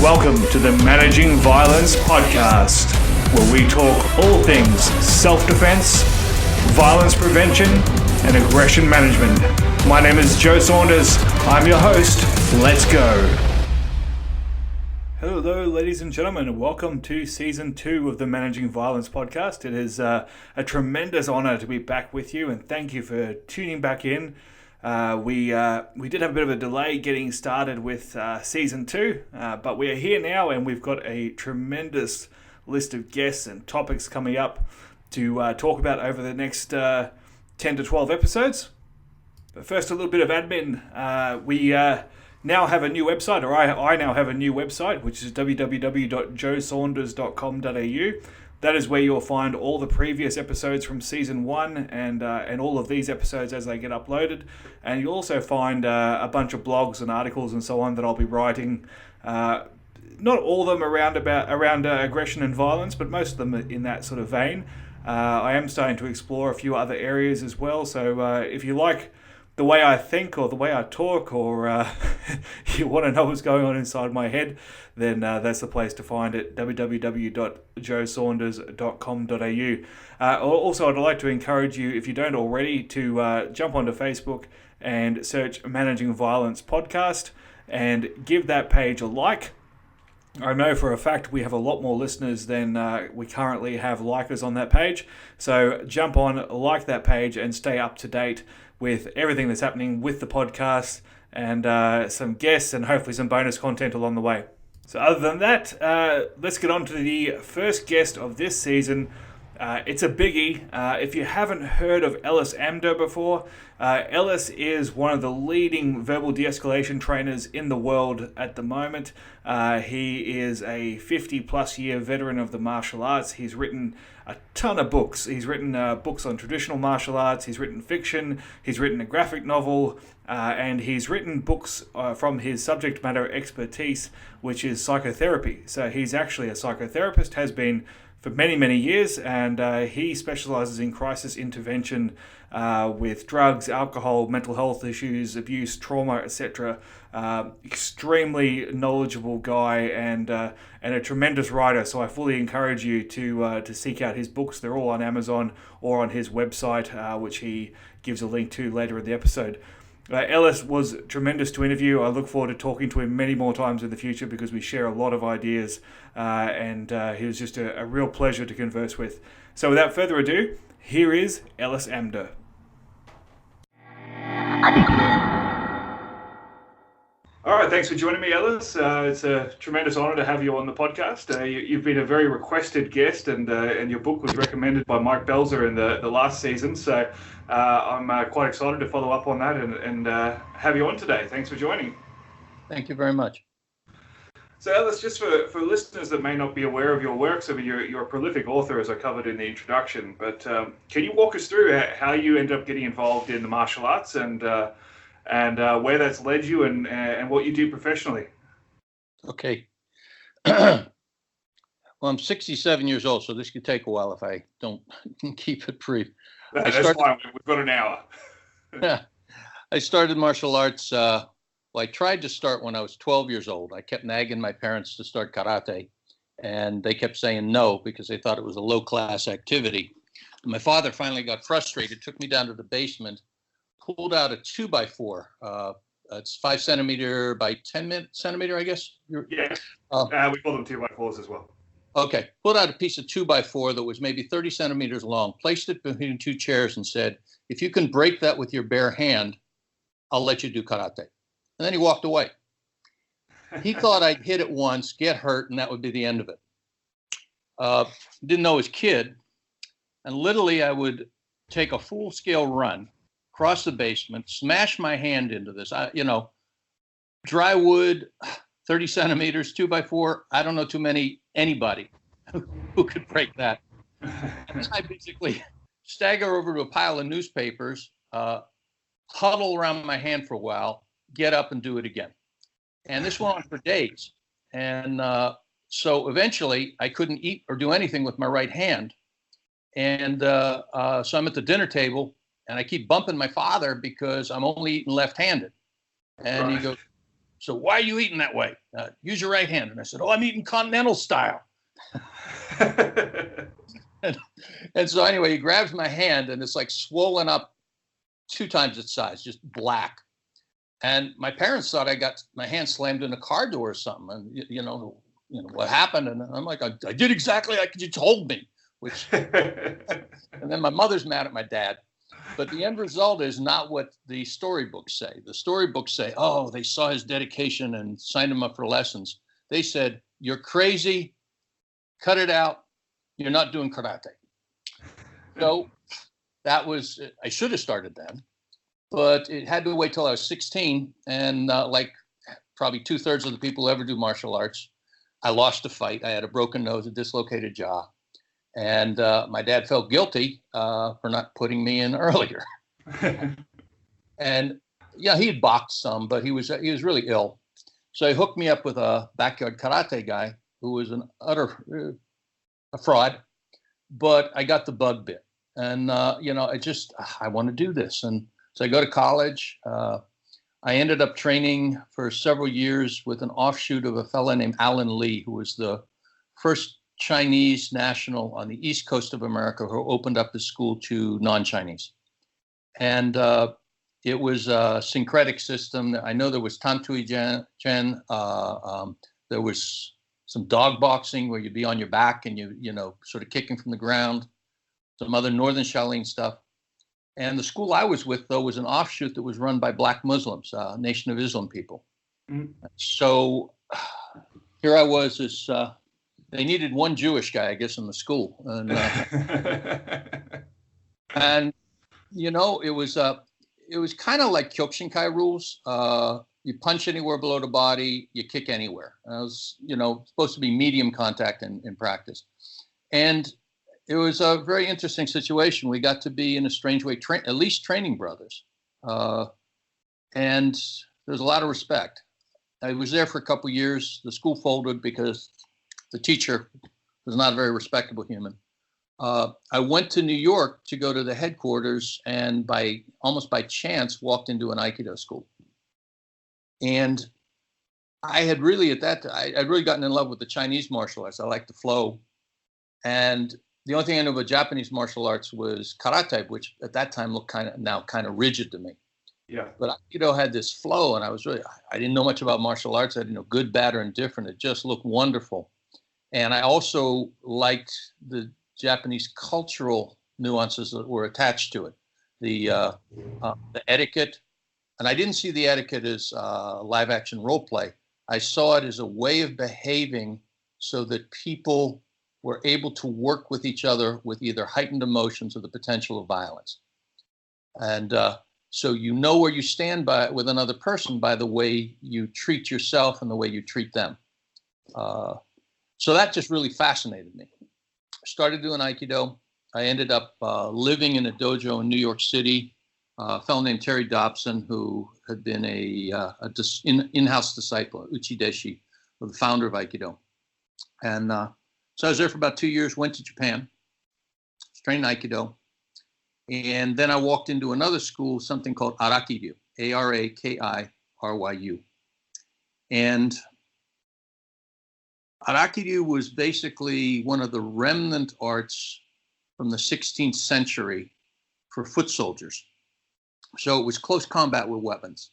Welcome to the Managing Violence podcast, where we talk all things self-defense, violence prevention, and aggression management. My name is Joe Saunders. I'm your host. Let's go. Hello, ladies and gentlemen. Welcome to Season 2 of the Managing Violence podcast. It is a tremendous honor to be back with you, and thank you for tuning back in. We did have a bit of a delay getting started with Season 2, but we are here now, and we've got a tremendous list of guests and topics coming up to talk about over the next 10 to 12 episodes. But first, a little bit of admin. We now have a new website, or I now have a new website, which is www.joesaunders.com.au. That is where you'll find all the previous episodes from Season 1 and all of these episodes as they get uploaded. And you'll also find a bunch of blogs and articles and so on that I'll be writing. Not all of them around aggression and violence, but most of them in that sort of vein. I am starting to explore a few other areas as well. So if you like the way I think or the way I talk, or you want to know what's going on inside my head, then that's the place to find it, www.joesaunders.com.au. Also, I'd like to encourage you, if you don't already, to jump onto Facebook and search Managing Violence Podcast and give that page a like. I know for a fact we have a lot more listeners than we currently have likers on that page. So jump on, like that page, and stay up to date with everything that's happening with the podcast and some guests and hopefully some bonus content along the way. So other than that, let's get on to the first guest of this season. It's a biggie. If you haven't heard of Ellis Amdur before, Ellis is one of the leading verbal de-escalation trainers in the world at the moment. He is a 50-plus year veteran of the martial arts. He's written a ton of books. He's written books on traditional martial arts. He's written fiction. He's written a graphic novel. And he's written books from his subject matter expertise, which is psychotherapy. So he's actually a psychotherapist, has been for many, many years, and he specializes in crisis intervention with drugs, alcohol, mental health issues, abuse, trauma, etc. Extremely knowledgeable guy and a tremendous writer. So I fully encourage you to seek out his books. They're all on Amazon or on his website, which he gives a link to later in the episode. Ellis was tremendous to interview. I look forward to talking to him many more times in the future because we share a lot of ideas, and he was just a real pleasure to converse with. So without further ado, here is Ellis Amdur. All right, thanks for joining me, Ellis. It's a tremendous honor to have you on the podcast. You've been a very requested guest, and your book was recommended by Mike Belzer in the last season. So I'm quite excited to follow up on that and have you on today. Thanks for joining. Thank you very much. So Ellis, just for listeners that may not be aware of your works, I mean, you're a prolific author, as I covered in the introduction, but can you walk us through how you ended up getting involved in the martial arts and where that's led you and what you do professionally? Okay. Well, I'm 67 years old, so this could take a while if I don't keep it brief. That's fine. We've got an hour. I started martial arts. I tried to start when I was 12 years old. I kept nagging my parents to start karate, and they kept saying no because they thought it was a low-class activity. And my father finally got frustrated, took me down to the basement, pulled out a 2x4. It's 5 centimeter by 10 centimeter, I guess. Yeah, we call them 2x4s as well. Okay, pulled out a piece of 2x4 that was maybe 30 centimeters long, placed it between two chairs and said, if you can break that with your bare hand, I'll let you do karate. And then he walked away. He thought I'd hit it once, get hurt, and that would be the end of it. Didn't know his kid. And literally I would take a full-scale run, cross the basement, smash my hand into this. Dry wood, 30 centimeters, 2x4. I don't know anybody who could break that. And I basically stagger over to a pile of newspapers, huddle around my hand for a while, get up and do it again. And this went on for days. And so eventually I couldn't eat or do anything with my right hand. And so I'm at the dinner table and I keep bumping my father because I'm only eating left-handed. And he goes, So why are you eating that way? Use your right hand. And I said, oh, I'm eating continental style. and so anyway, he grabs my hand and it's like swollen up 2 times its size, just black. And my parents thought I got my hand slammed in a car door or something. And, you know what happened? And I'm like, I did exactly like you told me. Which, and then my mother's mad at my dad. But the end result is not what the storybooks say. The storybooks say, oh, they saw his dedication and signed him up for lessons. They said, you're crazy, cut it out, you're not doing karate. So that was, I should have started then, but it had to wait till I was 16. And like probably 2/3 of the people who ever do martial arts, I lost a fight. I had a broken nose, a dislocated jaw. And my dad felt guilty for not putting me in earlier. And yeah, he had boxed some, but he was really ill. So he hooked me up with a backyard karate guy who was an utter a fraud. But I got the bug bit, and I want to do this. And so I go to college. I ended up training for several years with an offshoot of a fellow named Alan Lee, who was the first Chinese national on the East Coast of America who opened up his school to non-Chinese. And it was a syncretic system. I know there was Tantui Jen. There was some dog boxing where you'd be on your back and you sort of kicking from the ground, some other Northern Shaolin stuff. And the school I was with, though, was an offshoot that was run by Black Muslims, Nation of Islam people. Mm. So here I was, they needed one Jewish guy, I guess, in the school. And it was kind of like Kyokushinkai rules. You punch anywhere below the body, you kick anywhere. And it was, supposed to be medium contact in practice. And it was a very interesting situation. We got to be, in a strange way, at least training brothers. And there's a lot of respect. I was there for a couple of years. The school folded because the teacher was not a very respectable human. I went to New York to go to the headquarters, and almost by chance walked into an Aikido school. And I had really I'd really gotten in love with the Chinese martial arts. I liked the flow. And the only thing I knew about Japanese martial arts was karate, which at that time looked kind of rigid to me. Yeah. But Aikido had this flow, and I didn't know much about martial arts. I didn't know good, bad, or indifferent. It just looked wonderful. And I also liked the Japanese cultural nuances that were attached to it, the etiquette. And I didn't see the etiquette as live action role play. I saw it as a way of behaving so that people were able to work with each other with either heightened emotions or the potential of violence. And so where you stand with another person by the way you treat yourself and the way you treat them. So that just really fascinated me. I started doing Aikido. I ended up living in a dojo in New York City. A fellow named Terry Dobson, who had been an in-house disciple, Uchideshi, of the founder of Aikido. And so I was there for about 2 years, went to Japan, trained Aikido. And then I walked into another school, something called Arakiryu, Arkiryu. And Arakiryu was basically one of the remnant arts from the 16th century for foot soldiers. So it was close combat with weapons.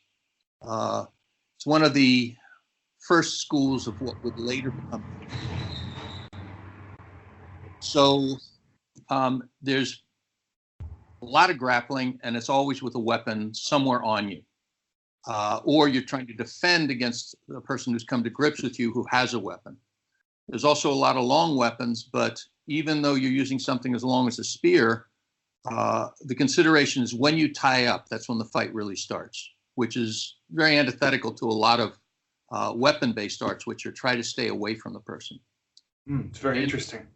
It's one of the first schools of what would later become. So there's a lot of grappling, and it's always with a weapon somewhere on you. Or you're trying to defend against the person who's come to grips with you who has a weapon. There's also a lot of long weapons, but even though you're using something as long as a spear, the consideration is when you tie up, that's when the fight really starts, which is very antithetical to a lot of weapon-based arts, which are try to stay away from the person. It's very interesting.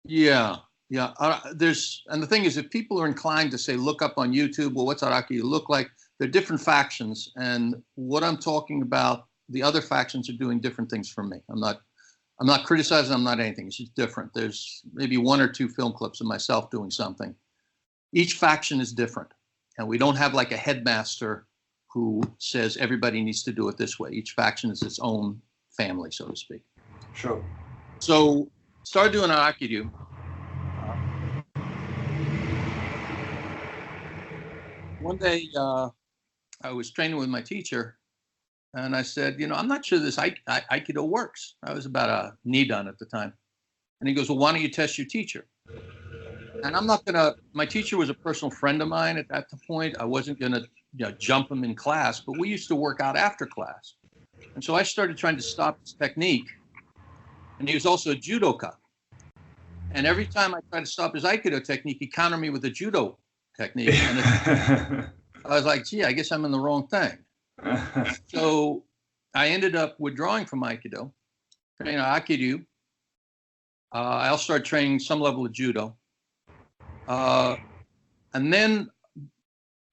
Yeah. And the thing is, if people are inclined to say, look up on YouTube, well, what's Arakiryu look like? They're different factions, and what I'm talking about, the other factions are doing different things from me. I'm not criticizing, I'm not anything. It's just different. There's maybe 1 or 2 film clips of myself doing something. Each faction is different, and we don't have like a headmaster who says everybody needs to do it this way. Each faction is its own family, so to speak. Sure. So started doing Aikido. One day I was training with my teacher, and I said, I'm not sure this Aikido works. I was about a knee done at the time. And he goes, well, why don't you test your teacher? And I'm not going to, my teacher was a personal friend of mine at that point. I wasn't going to jump him in class, but we used to work out after class. And so I started trying to stop his technique. And he was also a judoka. And every time I tried to stop his Aikido technique, he countered me with a judo technique. And I was like, gee, I guess I'm in the wrong thing. So I ended up withdrawing from Aikido, training Aikido. I also started training some level of judo. And then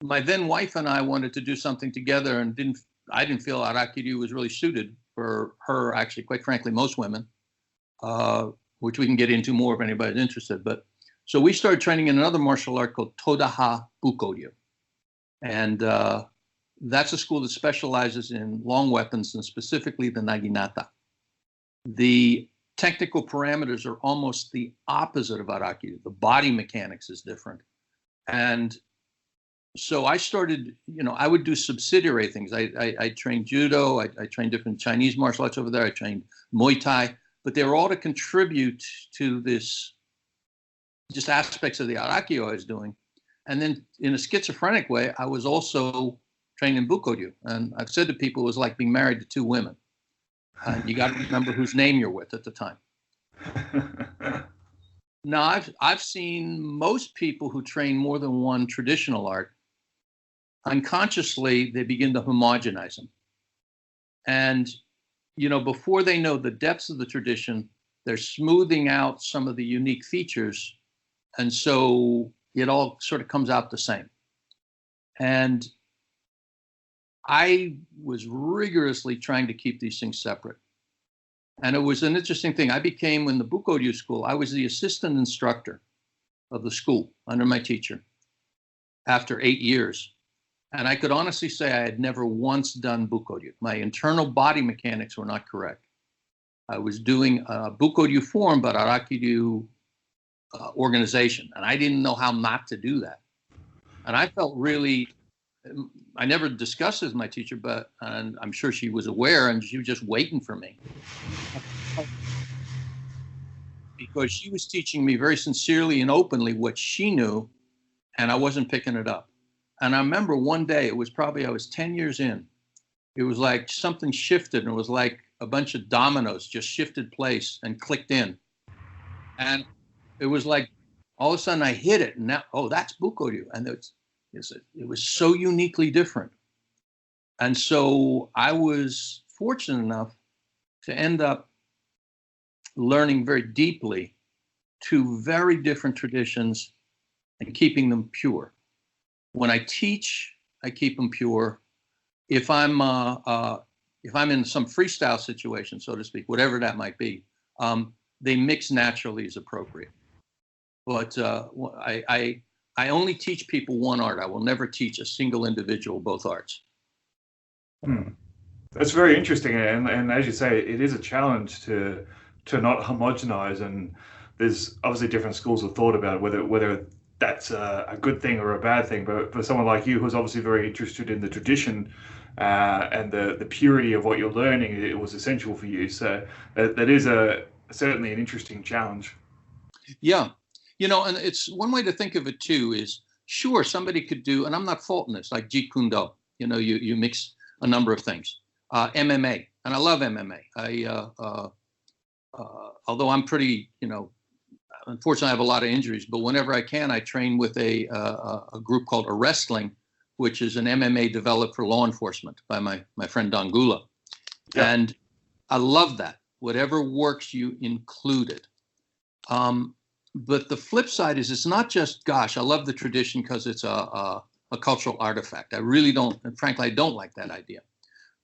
my then wife and I wanted to do something together, and I didn't feel Aikido was really suited for her, actually, quite frankly, most women, which we can get into more if anybody's interested. But so we started training in another martial art called Todaha Bukoryu. And that's a school that specializes in long weapons, and specifically the naginata. The technical parameters are almost the opposite of Aikido. The body mechanics is different. And so I started, I would do subsidiary things. I trained judo, I trained different Chinese martial arts over there, I trained Muay Thai, but they were all to contribute to this, just aspects of the Aikido I was doing. And then in a schizophrenic way, I was also trained in Bukoryu. And I've said to people, it was like being married to two women. You got to remember whose name you're with at the time. Now, I've seen most people who train more than one traditional art, unconsciously, they begin to homogenize them. And, before they know the depths of the tradition, they're smoothing out some of the unique features. And so it all sort of comes out the same. And I was rigorously trying to keep these things separate. And it was an interesting thing. I became, in the Bukoryu school, I was the assistant instructor of the school under my teacher after 8 years. And I could honestly say I had never once done Bukoryu. My internal body mechanics were not correct. I was doing Bukoryu form, but Aikido organization. And I didn't know how not to do that. And I felt really, I never discussed it with my teacher, and I'm sure she was aware, and she was just waiting for me. Because she was teaching me very sincerely and openly what she knew, and I wasn't picking it up. And I remember one day, it was probably, I was 10 years in, it was like something shifted, and it was like a bunch of dominoes just shifted place and clicked in. And it was like, all of a sudden I hit it, and now, oh, that's Bukoryu. And it was so uniquely different. And so I was fortunate enough to end up learning very deeply two very different traditions and keeping them pure. When I teach, I keep them pure. If I'm in some freestyle situation, so to speak, whatever that might be, they mix naturally as appropriate. But I only teach people one art. I will never teach a single individual both arts. That's very interesting, and as you say, it is a challenge to not homogenize. And there's obviously different schools of thought about whether that's a good thing or a bad thing. But for someone like you, who's obviously very interested in the tradition and the purity of what you're learning, it was essential for you. So that is certainly an interesting challenge. Yeah. And it's one way to think of it too is, sure, somebody could do, and I'm not faulting this, like Jeet Kune Do, you mix a number of things. MMA, and I love MMA. Although I'm pretty, unfortunately I have a lot of injuries, but whenever I can, I train with a group called Wrestling, which is an MMA developed for law enforcement by my friend Don Gula. Yeah. And I love that. Whatever works, you include it. But the flip side is, it's not just, gosh, I love the tradition because it's a cultural artifact. I really don't, and frankly, I don't like that idea.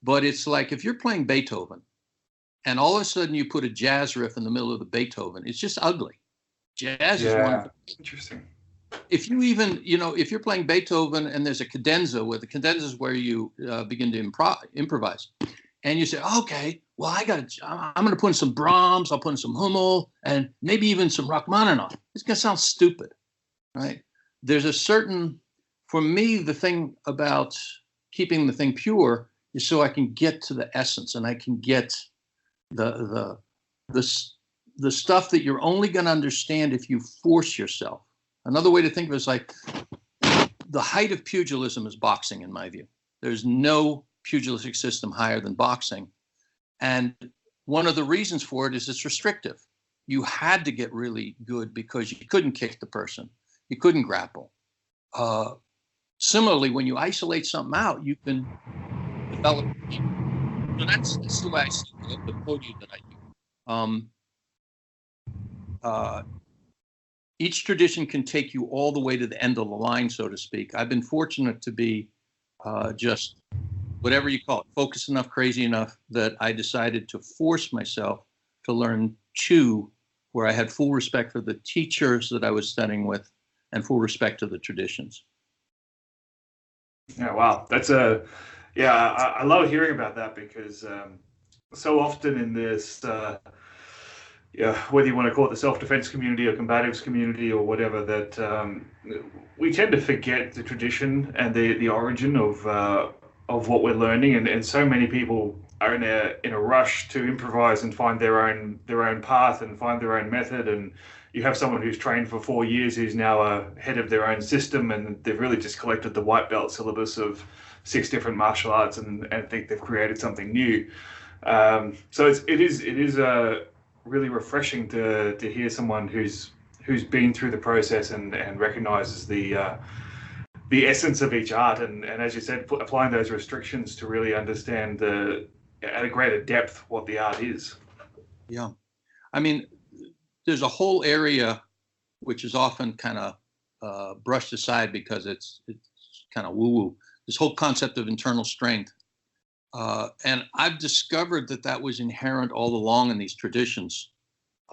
But it's like, if you're playing Beethoven and all of a sudden you put a jazz riff in the middle of the Beethoven, it's just ugly. Jazz is wonderful. Interesting. if you even, if you're playing Beethoven and there's a cadenza, where the cadenza is where you begin to improvise, and you say, okay, well, I'm going to put in some Brahms, I'll put in some Hummel, and maybe even some Rachmaninoff. It's going to sound stupid, right? There's a certain, for me, the thing about keeping the thing pure is so I can get to the essence, and I can get the stuff that you're only going to understand if you force yourself. Another way to think of it is like the height of pugilism is boxing, in my view. There's no pugilistic system higher than boxing. And one of the reasons for it is it's restrictive. You had to get really good because you couldn't kick the person. You couldn't grapple. Similarly, when you isolate something out, you can develop. So that's the way I see the podium that I use. Each tradition can take you all the way to the end of the line, so to speak. I've been fortunate to be just whatever you call it, focused enough, crazy enough that I decided to force myself to learn Chu, where I had full respect for the teachers that I was studying with and full respect to the traditions. Yeah, wow. I love hearing about that because so often in this, whether you want to call it the self-defense community or combatives community or whatever, that we tend to forget the tradition and the origin of what we're learning, and so many people are in a rush to improvise and find their own path and find their own method. And you have someone who's trained for 4 years who's now head of their own system, and they've really just collected the white belt syllabus of 6 different martial arts and think they've created something new. So it is really refreshing to hear someone who's been through the process and recognizes the essence of each art, and as you said, applying those restrictions to really understand at a greater depth what the art is. Yeah, I mean, there's a whole area which is often kind of brushed aside because it's kind of woo-woo. This whole concept of internal strength, and I've discovered that was inherent all along in these traditions,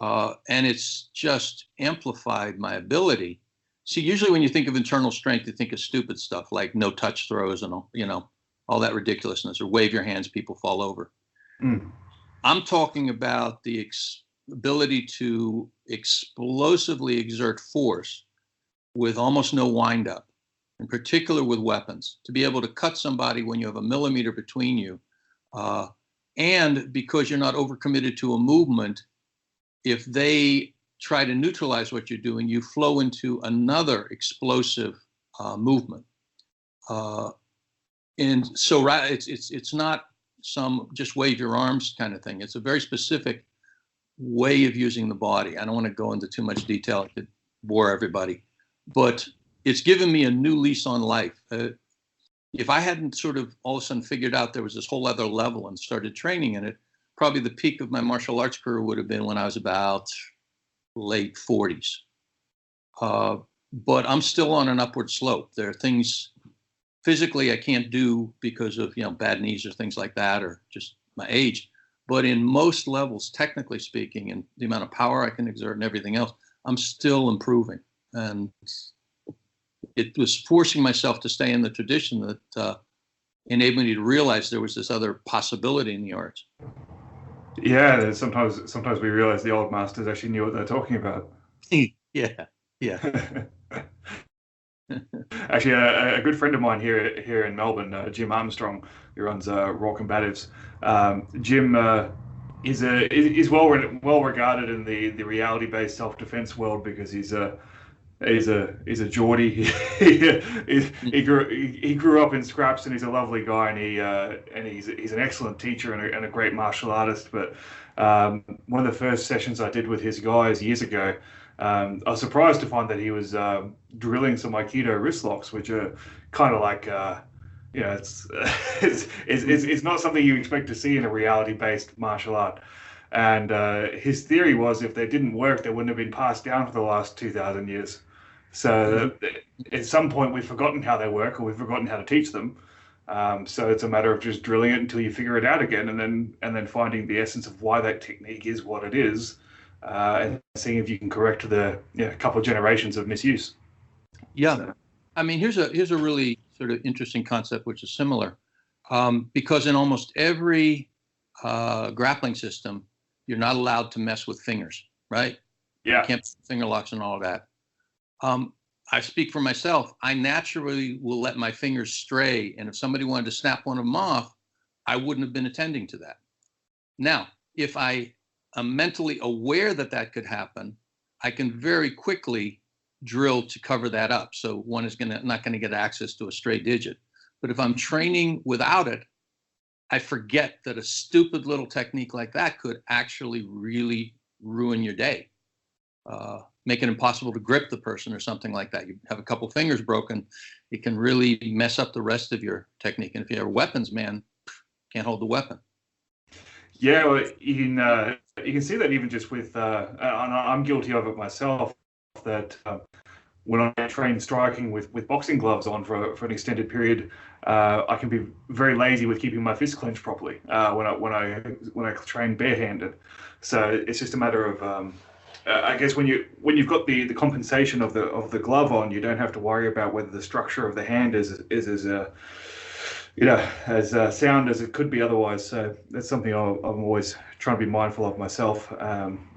and it's just amplified my ability. See, usually when you think of internal strength, you think of stupid stuff like no touch throws and all that ridiculousness, or wave your hands, people fall over. Mm. I'm talking about the ability to explosively exert force with almost no wind up, in particular with weapons, to be able to cut somebody when you have a millimeter between you. And because you're not overcommitted to a movement, if they try to neutralize what you're doing, you flow into another explosive movement. And so it's not some just wave your arms kind of thing. It's a very specific way of using the body. I don't want to go into too much detail. It could bore everybody. But it's given me a new lease on life. If I hadn't sort of all of a sudden figured out there was this whole other level and started training in it, probably the peak of my martial arts career would have been when I was about late 40s. But I'm still on an upward slope. There are things physically I can't do because of bad knees or things like that, or just my age. But in most levels, technically speaking, and the amount of power I can exert and everything else, I'm still improving. And it was forcing myself to stay in the tradition that enabled me to realize there was this other possibility in the arts. Yeah, sometimes we realize the old masters actually knew what they're talking about. Yeah. Actually, a good friend of mine here in Melbourne, Jim Armstrong, who runs Raw Combatives. Jim is well regarded in the reality-based self-defense world because he's a Geordie. he grew up in scraps, and he's a lovely guy, and he's an excellent teacher and a great martial artist. But one of the first sessions I did with his guys years ago, I was surprised to find that he was drilling some Aikido wrist locks, which are kind of like it's not something you expect to see in a reality-based martial art. And his theory was if they didn't work, they wouldn't have been passed down for the last 2,000 years. So at some point we've forgotten how they work, or we've forgotten how to teach them. So it's a matter of just drilling it until you figure it out again, and then finding the essence of why that technique is what it is, and seeing if you can correct the couple of generations of misuse. Yeah. So, I mean, here's a really sort of interesting concept, which is similar, because in almost every grappling system, you're not allowed to mess with fingers, right? You yeah. can't put finger locks and all of that. I speak for myself. I naturally will let my fingers stray, and if somebody wanted to snap one of them off, I wouldn't have been attending to that. Now, if I am mentally aware that that could happen, I can very quickly drill to cover that up. So one is not going to get access to a stray digit. But if I'm training without it, I forget that a stupid little technique like that could actually really ruin your day, make it impossible to grip the person or something like that. You have a couple fingers broken, it can really mess up the rest of your technique. And if you have a weapons man, can't hold the weapon. Yeah, well, you can see that even just with, and I'm guilty of it myself, that when I train striking with boxing gloves on for an extended period, I can be very lazy with keeping my fist clenched properly when I train barehanded. So it's just a matter of, I guess when you've got the compensation of the glove on, you don't have to worry about whether the structure of the hand is as as sound as it could be otherwise. So that's something I'm always trying to be mindful of myself.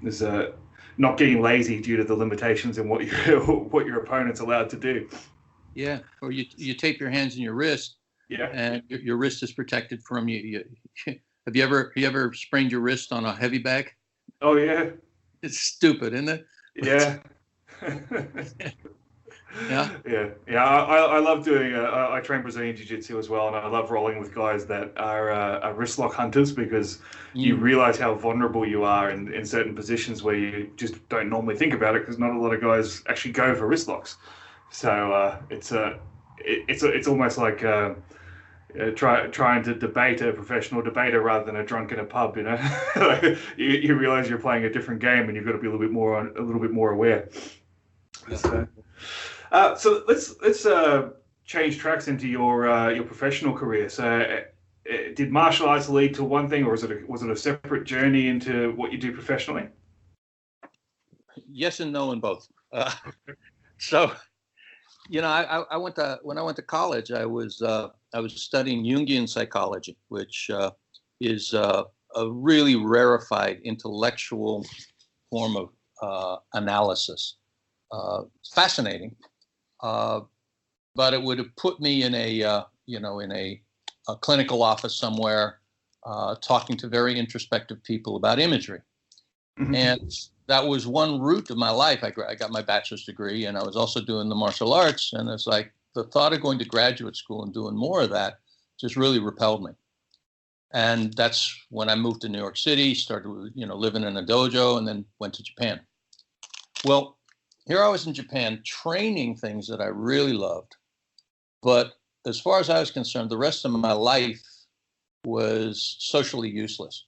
Is not getting lazy due to the limitations in what your opponent's allowed to do. Yeah, or you tape your hands and your wrist, Yeah, and your wrist is protected from you. Have you ever sprained your wrist on a heavy bag? oh yeah, It's stupid, isn't it? yeah. Yeah. Yeah. I love doing. I train Brazilian Jiu-Jitsu as well, and I love rolling with guys that are wrist lock hunters because you realize how vulnerable you are in certain positions where you just don't normally think about it because not a lot of guys actually go for wrist locks. So it's almost like trying to debate a professional debater rather than a drunk in a pub. You know, like, you realize you're playing a different game, and you've got to be a little bit more aware. Yeah. So let's change tracks into your professional career. So, did martial arts lead to one thing, or was it a separate journey into what you do professionally? Yes and no in both. So, I went to when I went to college, I was studying Jungian psychology, which is a really rarefied intellectual form of analysis. Fascinating, but it would have put me in a clinical office somewhere, talking to very introspective people about imagery. Mm-hmm. And that was one route of my life. I got my bachelor's degree, and I was also doing the martial arts. And it's like the thought of going to graduate school and doing more of that just really repelled me. And that's when I moved to New York City, started, living in a dojo, and then went to Japan. Well, here I was in Japan training things that I really loved. But as far as I was concerned, the rest of my life was socially useless.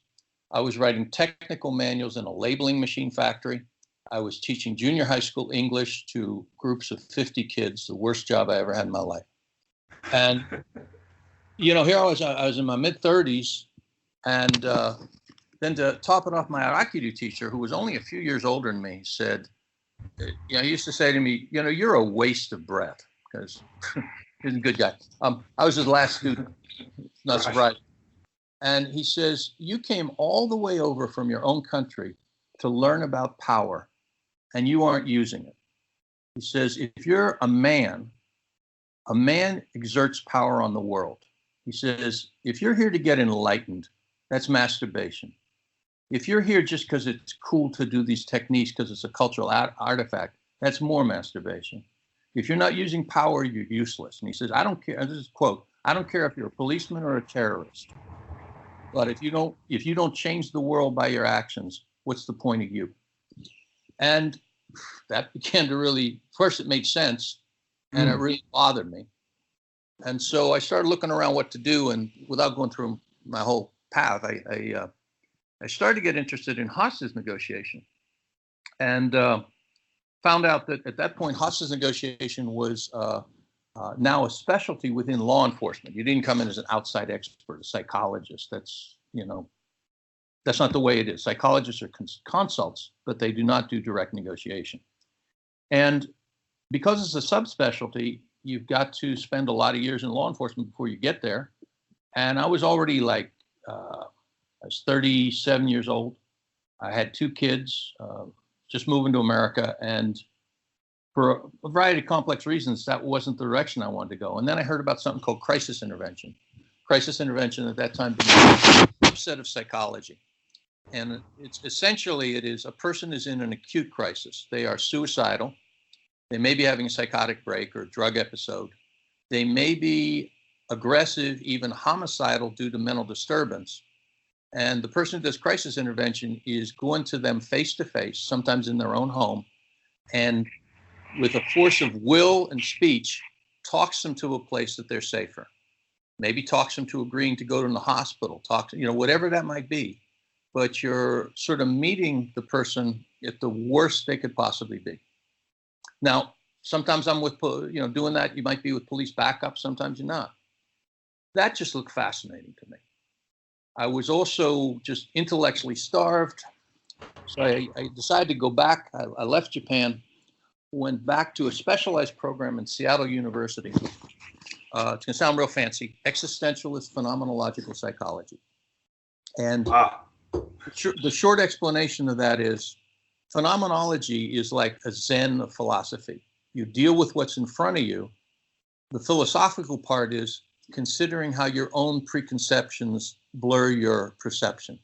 I was writing technical manuals in a labeling machine factory. I was teaching junior high school English to groups of 50 kids, the worst job I ever had in my life. And, here I was in my mid-30s, and then to top it off, my Aikido teacher, who was only a few years older than me, said, he used to say to me, you're a waste of breath, because he's a good guy. I was his last student, not surprised. And he says, you came all the way over from your own country to learn about power, and you aren't using it. He says, if you're a man exerts power on the world. He says, if you're here to get enlightened, that's masturbation. If you're here just because it's cool to do these techniques because it's a cultural artifact, that's more masturbation. If you're not using power, you're useless. And he says, I don't care. And this is a quote. I don't care if you're a policeman or a terrorist. But if you don't change the world by your actions, what's the point of you? And that began to really, first it made sense, and it really bothered me. And so I started looking around what to do, and without going through my whole path, I started to get interested in hostage negotiation, and found out that at that point, hostage negotiation was now a specialty within law enforcement. You didn't come in as an outside expert, a psychologist. That's not the way it is. Psychologists are consults, but they do not do direct negotiation. And because it's a subspecialty, you've got to spend a lot of years in law enforcement before you get there. And I was already I was 37 years old. I had 2 kids, just moving to America. And for a variety of complex reasons, that wasn't the direction I wanted to go. And then I heard about something called crisis intervention. Crisis intervention at that time being a subset of psychology. And it's essentially, it is a person is in an acute crisis. They are suicidal. They may be having a psychotic break or a drug episode. They may be aggressive, even homicidal due to mental disturbance. And the person who does crisis intervention is going to them face to face, sometimes in their own home, and with a force of will and speech, talks them to a place that they're safer. Maybe talks them to agreeing to go to the hospital, whatever that might be. But you're sort of meeting the person at the worst they could possibly be. Now, sometimes I'm with, doing that. You might be with police backup. Sometimes you're not. That just looked fascinating to me. I was also just intellectually starved. So I decided to go back. I left Japan, went back to a specialized program in Seattle University. It's going to sound real fancy, existentialist phenomenological psychology. And the short explanation of that is phenomenology is like a Zen of philosophy. You deal with what's in front of you. The philosophical part is considering how your own preconceptions blur your perception.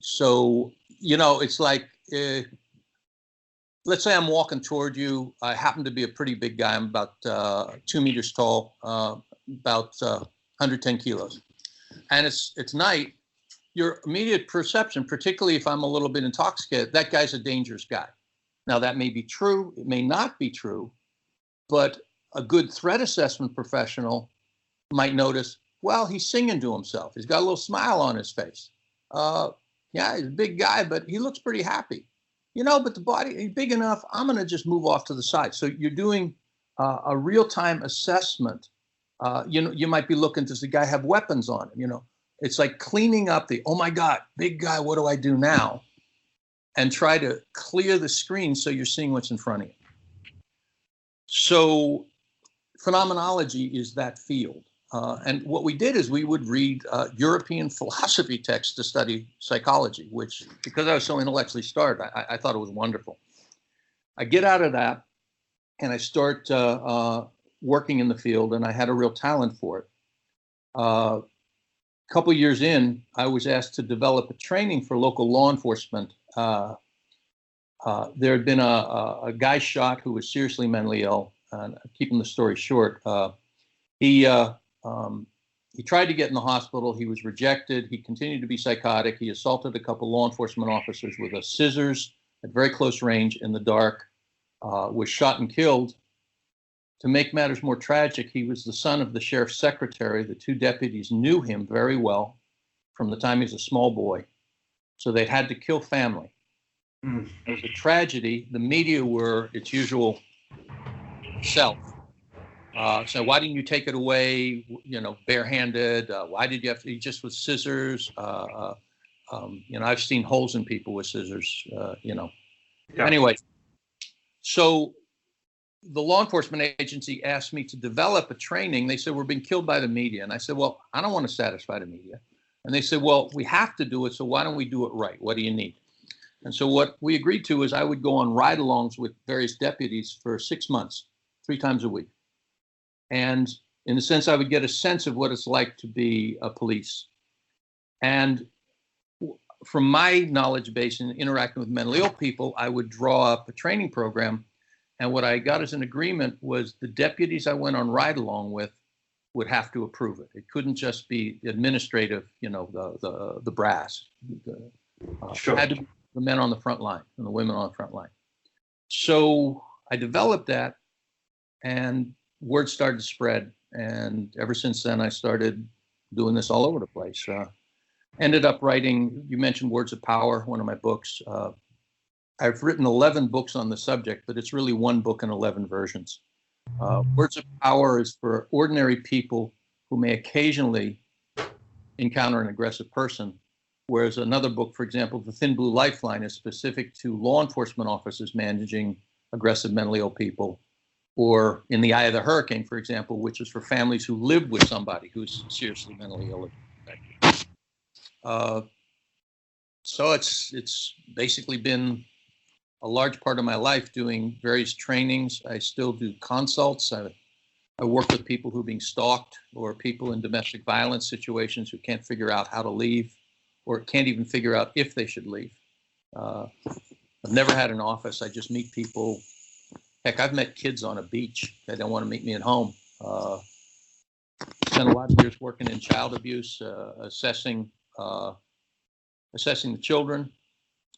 So, it's like, let's say I'm walking toward you. I happen to be a pretty big guy. I'm about 2 meters tall, about 110 kilos. And it's night. Your immediate perception, particularly if I'm a little bit intoxicated, that guy's a dangerous guy. Now, that may be true. It may not be true. But a good threat assessment professional might notice, well, he's singing to himself. He's got a little smile on his face. Yeah, he's a big guy, but he looks pretty happy. But the body, he's big enough, I'm going to just move off to the side. So you're doing a real-time assessment. You might be looking, does the guy have weapons on him? It's like cleaning up oh my God, big guy, what do I do now? And try to clear the screen so you're seeing what's in front of you. So phenomenology is that field. And what we did is we would read European philosophy texts to study psychology, which, because I was so intellectually starved, I thought it was wonderful. I get out of that and I start working in the field, and I had a real talent for it. A couple years in, I was asked to develop a training for local law enforcement. There had been a guy shot who was seriously mentally ill. Keeping the story short, he tried to get in the hospital. He was rejected. He continued to be psychotic. He assaulted a couple law enforcement officers with a scissors at very close range in the dark, was shot and killed. To make matters more tragic, he was the son of the sheriff's secretary. The 2 deputies knew him very well from the time he was a small boy. So they had to kill family. It was a tragedy. The media were its usual self. So why didn't you take it away, barehanded? Why did you have to, just with scissors? I've seen holes in people with scissors, Yeah. Anyway, so the law enforcement agency asked me to develop a training. They said, we're being killed by the media. And I said, well, I don't want to satisfy the media. And they said, well, we have to do it. So why don't we do it right? What do you need? And so what we agreed to is I would go on ride-alongs with various deputies for 6 months, 3 times a week. And in a sense, I would get a sense of what it's like to be a police. And from my knowledge base in interacting with mentally ill people, I would draw up a training program. And what I got as an agreement was the deputies I went on ride-along with would have to approve it. It couldn't just be administrative, the brass. Sure. It had to be the men on the front line and the women on the front line. So I developed that, and word started to spread. And ever since then, I started doing this all over the place. Ended up writing, you mentioned Words of Power, one of my books. I've written 11 books on the subject, but it's really one book in 11 versions. Words of Power is for ordinary people who may occasionally encounter an aggressive person, whereas another book, for example, The Thin Blue Lifeline, is specific to law enforcement officers managing aggressive mentally ill people, or In the Eye of the Hurricane, for example, which is for families who live with somebody who's seriously mentally ill. So it's basically been a large part of my life doing various trainings. I still do consults. I work with people who are being stalked, or people in domestic violence situations who can't figure out how to leave, or can't even figure out if they should leave. I've never had an office. I just meet people. Heck, I've met kids on a beach that don't want to meet me at home. Spent a lot of years working in child abuse, assessing the children,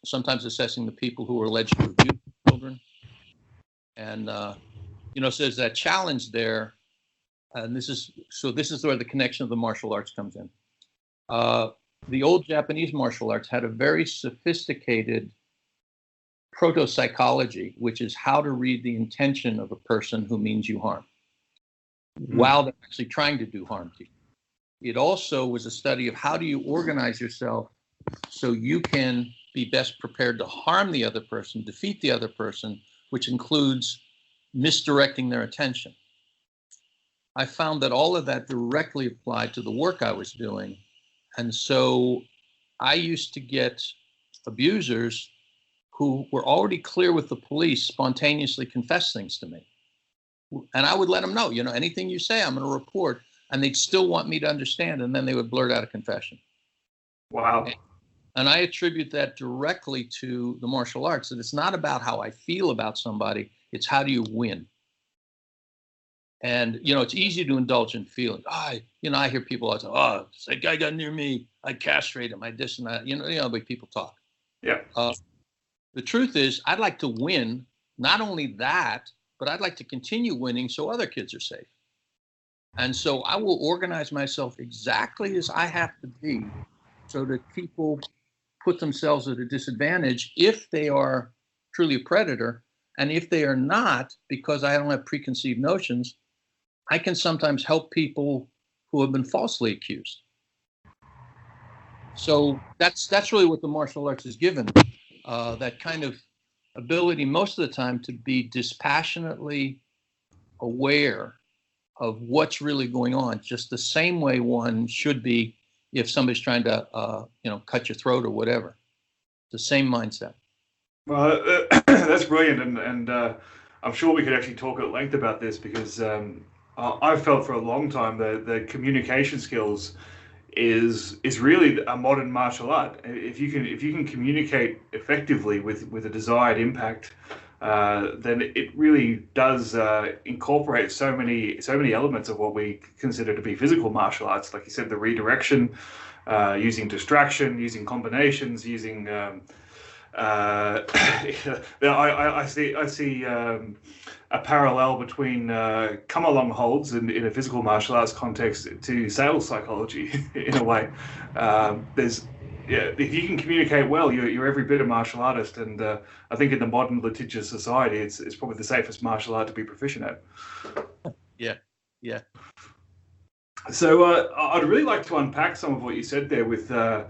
sometimes assessing the people who are alleged to abuse children. And, so there's that challenge there. And this is where the connection of the martial arts comes in. The old Japanese martial arts had a very sophisticated proto-psychology, which is how to read the intention of a person who means you harm, while they're actually trying to do harm to you. It also was a study of how do you organize yourself so you can be best prepared to harm the other person, defeat the other person, which includes misdirecting their attention. I found that all of that directly applied to the work I was doing. And so I used to get abusers who were already clear with the police spontaneously confess things to me. And I would let them know, anything you say, I'm going to report. And they'd still want me to understand. And then they would blurt out a confession. Wow. And I attribute that directly to the martial arts, that it's not about how I feel about somebody, it's how do you win. And, it's easy to indulge in feelings. I hear people all the time, that guy got near me, I castrate him, I this and that, the way people talk. Yeah. The truth is, I'd like to win, not only that, but I'd like to continue winning so other kids are safe. And so I will organize myself exactly as I have to be so that people put themselves at a disadvantage if they are truly a predator. And if they are not, because I don't have preconceived notions, I can sometimes help people who have been falsely accused. So that's really what the martial arts has given, that kind of ability most of the time to be dispassionately aware of what's really going on, just the same way one should be if somebody's trying to, cut your throat or whatever. The same mindset. Well, that's brilliant, and I'm sure we could actually talk at length about this, because I've felt for a long time that the communication skills is really a modern martial art. If you can communicate effectively with a desired impact, then it really does incorporate so many elements of what we consider to be physical martial arts. Like you said, the redirection, using distraction, using combinations, using I see a parallel between come along holds in a physical martial arts context to sales psychology in a way. If you can communicate well, you're every bit a martial artist, and I think in the modern litigious society, it's probably the safest martial art to be proficient at. Yeah. So I'd really like to unpack some of what you said there with the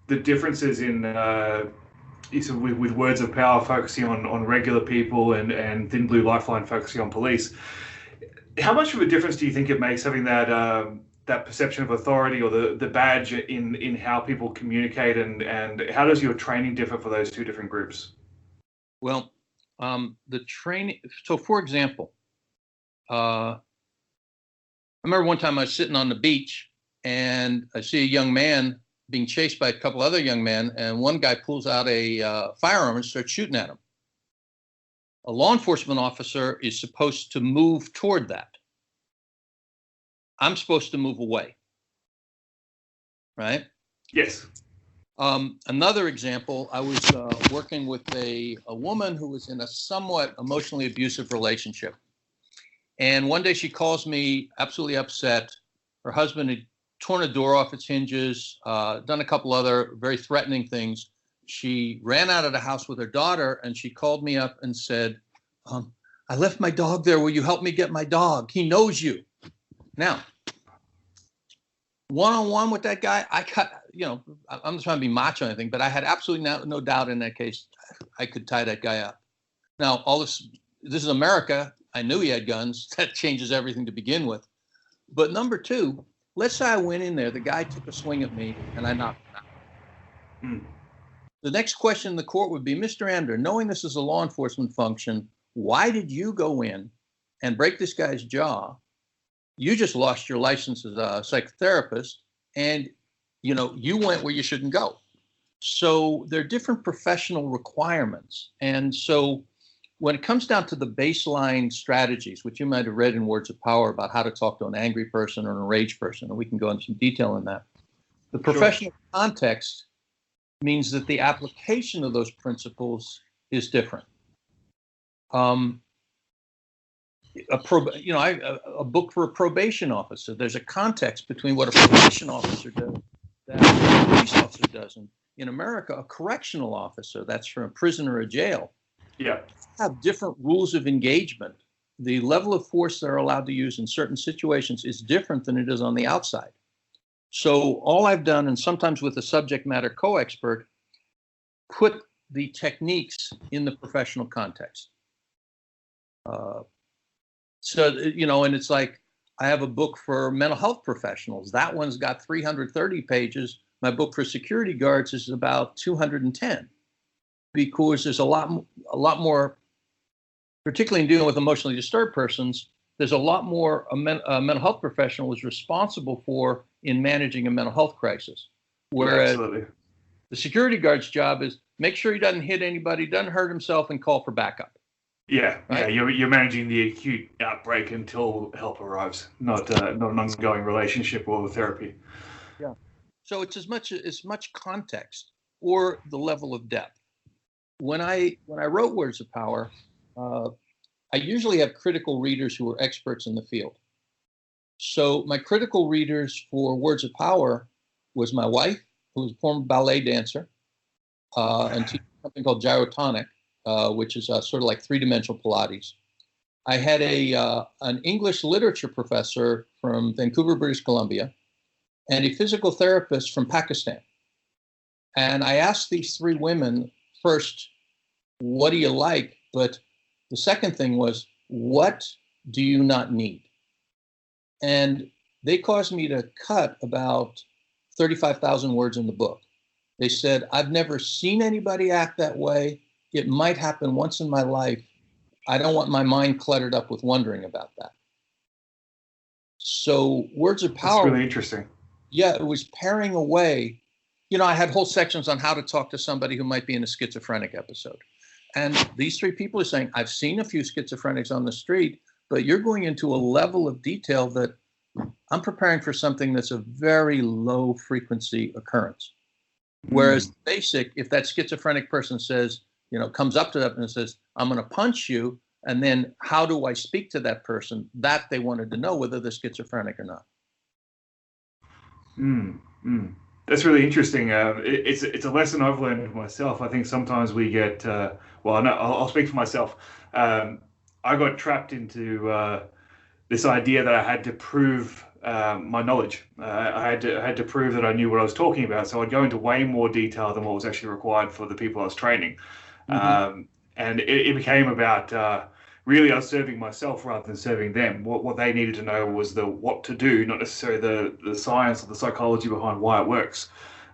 differences in with words of power focusing on regular people and Thin Blue Lifeline focusing on police. How much of a difference do you think it makes having that perception of authority, or the badge in how people communicate, and how does your training differ for those two different groups? Well, the training. So, for example, I remember one time I was sitting on the beach and I see a young man being chased by a couple other young men, and one guy pulls out a firearm and starts shooting at him. A law enforcement officer is supposed to move toward that. I'm supposed to move away, right? Yes. Another example, I was working with a woman who was in a somewhat emotionally abusive relationship. And one day she calls me absolutely upset. Her husband had torn a door off its hinges, done a couple other very threatening things. She ran out of the house with her daughter, and she called me up and said, I left my dog there. Will you help me get my dog? He knows you. Now, one-on-one with that guy, I'm not trying to be macho or anything, but I had absolutely no doubt in that case I could tie that guy up. Now, this is America. I knew he had guns. That changes everything to begin with. But number two, let's say I went in there, the guy took a swing at me, and I knocked him out. Mm. The next question in the court would be, Mr. Amdur, knowing this is a law enforcement function, why did you go in and break this guy's jaw? You just lost your license as a psychotherapist, and you went where you shouldn't go. So there are different professional requirements. And so when it comes down to the baseline strategies, which you might have read in Words of Power about how to talk to an angry person or an enraged person, and we can go into some detail on that. The professional context means that the application of those principles is different. A book for a probation officer, there's a context between what a probation officer does that a police officer doesn't. In America, a correctional officer, that's for a prison or a jail, have different rules of engagement. The level of force they're allowed to use in certain situations is different than it is on the outside. So all I've done, and sometimes with a subject matter co-expert, put the techniques in the professional context. And it's like, I have a book for mental health professionals. That one's got 330 pages. My book for security guards is about 210, because there's a lot more, particularly in dealing with emotionally disturbed persons, there's a lot more a mental health professional is responsible for in managing a mental health crisis. Whereas the security guard's job is make sure he doesn't hit anybody, doesn't hurt himself, and call for backup. Yeah, right? You're managing the acute outbreak until help arrives, not an ongoing relationship or therapy. Yeah. So it's as much context or the level of depth. When I wrote Words of Power, I usually have critical readers who are experts in the field. So my critical readers for Words of Power was my wife, who was a former ballet dancer, and teaches something called gyrotonic, which is sort of like three-dimensional Pilates. I had an English literature professor from Vancouver, British Columbia, and a physical therapist from Pakistan. And I asked these three women, first, what do you like? But the second thing was, what do you not need? And they caused me to cut about 35,000 words in the book. They said, I've never seen anybody act that way. It might happen once in my life. I don't want my mind cluttered up with wondering about that. So Words of Power. That's really interesting. Yeah, it was paring away. I had whole sections on how to talk to somebody who might be in a schizophrenic episode. And these three people are saying, I've seen a few schizophrenics on the street, but you're going into a level of detail that I'm preparing for something that's a very low frequency occurrence. Whereas basic, if that schizophrenic person says, comes up to them and says, I'm going to punch you, and then how do I speak to that person? That they wanted to know whether they're schizophrenic or not. That's really interesting. It's a lesson I've learned myself. I think sometimes we get, I'll speak for myself. I got trapped into this idea that I had to prove my knowledge. I had to prove that I knew what I was talking about. So I'd go into way more detail than what was actually required for the people I was training. And it became about really I was serving myself rather than serving them. What they needed to know was the what to do, not necessarily the science or the psychology behind why it works.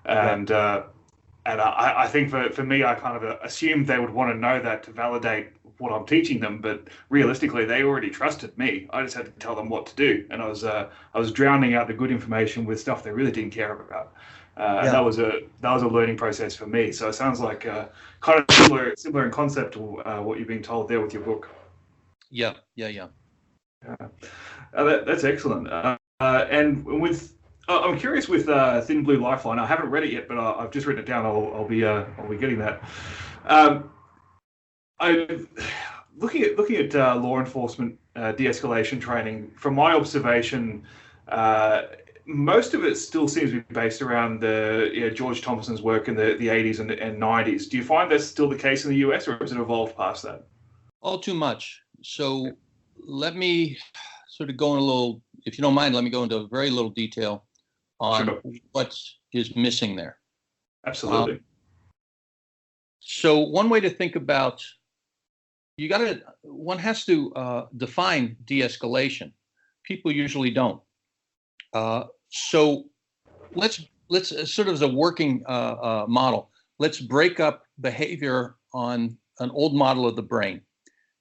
And I think for me, I kind of assumed they would want to know that to validate what I'm teaching them. But realistically, they already trusted me. I just had to tell them what to do, and I was drowning out the good information with stuff they really didn't care about. And that was a learning process for me. So it sounds like kind of similar in concept to what you're being told there with your book. Yeah. That's excellent. And with I'm curious with Thin Blue Lifeline. I haven't read it yet, but I've just written it down. I'll be getting that. I'm looking at law enforcement de-escalation training. From my observation, most of it still seems to be based around the George Thompson's work in the 80s and 90s. Do you find that's still the case in the US, or has it evolved past that? All too much. So let me sort of go in a little, if you don't mind, let me go into a very little detail on what is missing there. Absolutely. So one way to think about one has to define de-escalation. People usually don't. So let's sort of as a working model, let's break up behavior on an old model of the brain,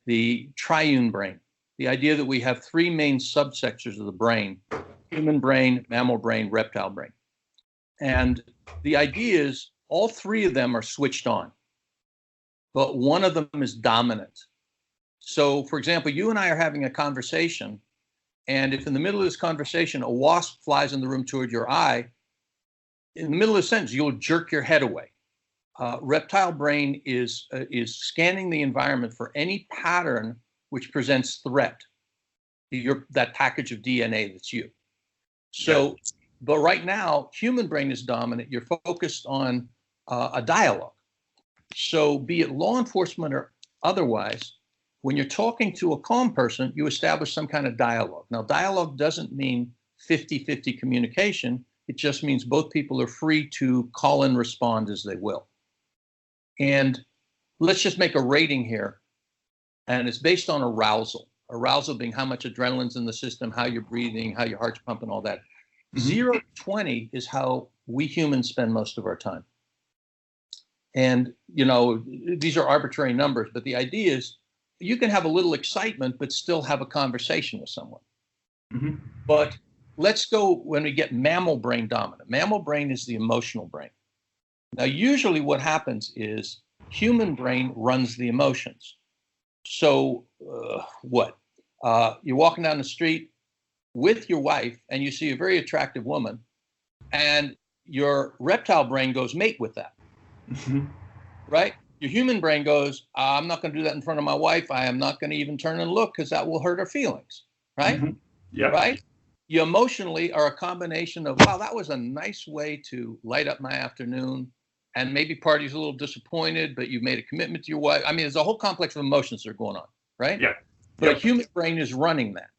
the triune brain, the idea that we have three main subsectors of the brain: human brain, mammal brain, reptile brain. And the idea is all three of them are switched on, but one of them is dominant. So, for example, you and I are having a conversation, and if in the middle of this conversation a wasp flies in the room toward your eye, in the middle of the sentence, you'll jerk your head away. Reptile brain is scanning the environment for any pattern which presents threat. That package of DNA that's you. So, but right now, human brain is dominant. You're focused on a dialogue. So, be it law enforcement or otherwise, when you're talking to a calm person, you establish some kind of dialogue. Now, dialogue doesn't mean 50-50 communication. It just means both people are free to call and respond as they will. And let's just make a rating here. And it's based on arousal. Arousal being how much adrenaline's in the system, how you're breathing, how your heart's pumping, all that. 0 to 20 is how we humans spend most of our time. And, you know, these are arbitrary numbers, but the idea is you can have a little excitement, but still have a conversation with someone. Mm-hmm. But let's go when we get mammal brain dominant. Mammal brain is the emotional brain. Now, usually what happens is human brain runs the emotions. So you're walking down the street with your wife and you see a very attractive woman and your reptile brain goes mate with that, mm-hmm. right? Your human brain goes, I'm not going to do that in front of my wife. I am not going to even turn and look because that will hurt her feelings, right? Mm-hmm. Yeah. Right? You emotionally are a combination of, wow, that was a nice way to light up my afternoon. And maybe party's a little disappointed, but you've made a commitment to your wife. I mean, there's a whole complex of emotions that are going on, right? Yeah. But a human brain is running that.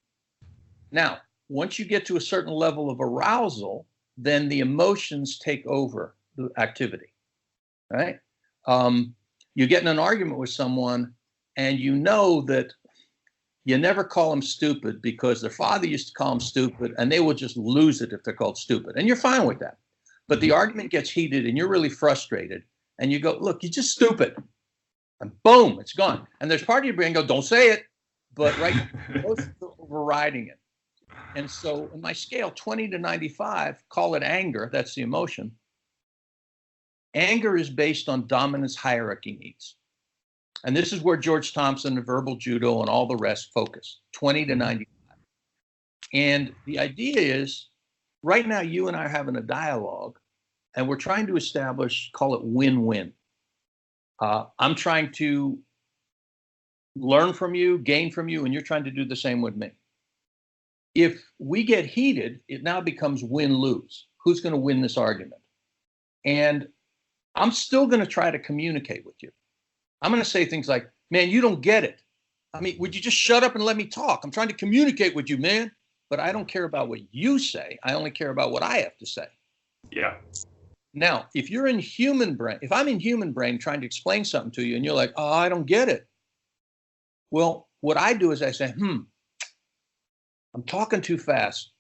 Now, once you get to a certain level of arousal, then the emotions take over the activity, right? You get in an argument with someone and you know that you never call them stupid because their father used to call them stupid and they will just lose it if they're called stupid. And you're fine with that. But the argument gets heated and you're really frustrated and you go, look, you're just stupid. And boom, it's gone. And there's part of your brain go, don't say it. But right, both are overriding it. And so in my scale, 20 to 95, call it anger. That's the emotion. Anger is based on dominance hierarchy needs. And this is where George Thompson and verbal judo and all the rest focus, 20 to 95. And the idea is, right now, you and I are having a dialogue, and we're trying to establish, call it win-win. I'm trying to learn from you, gain from you, and you're trying to do the same with me. If we get heated, it now becomes win-lose. Who's going to win this argument? And I'm still going to try to communicate with you. I'm going to say things like, man, you don't get it. I mean, would you just shut up and let me talk? I'm trying to communicate with you, man. But I don't care about what you say. I only care about what I have to say. Yeah. Now, if you're in human brain, if I'm in human brain trying to explain something to you and you're like, oh, I don't get it. Well, what I do is I say, I'm talking too fast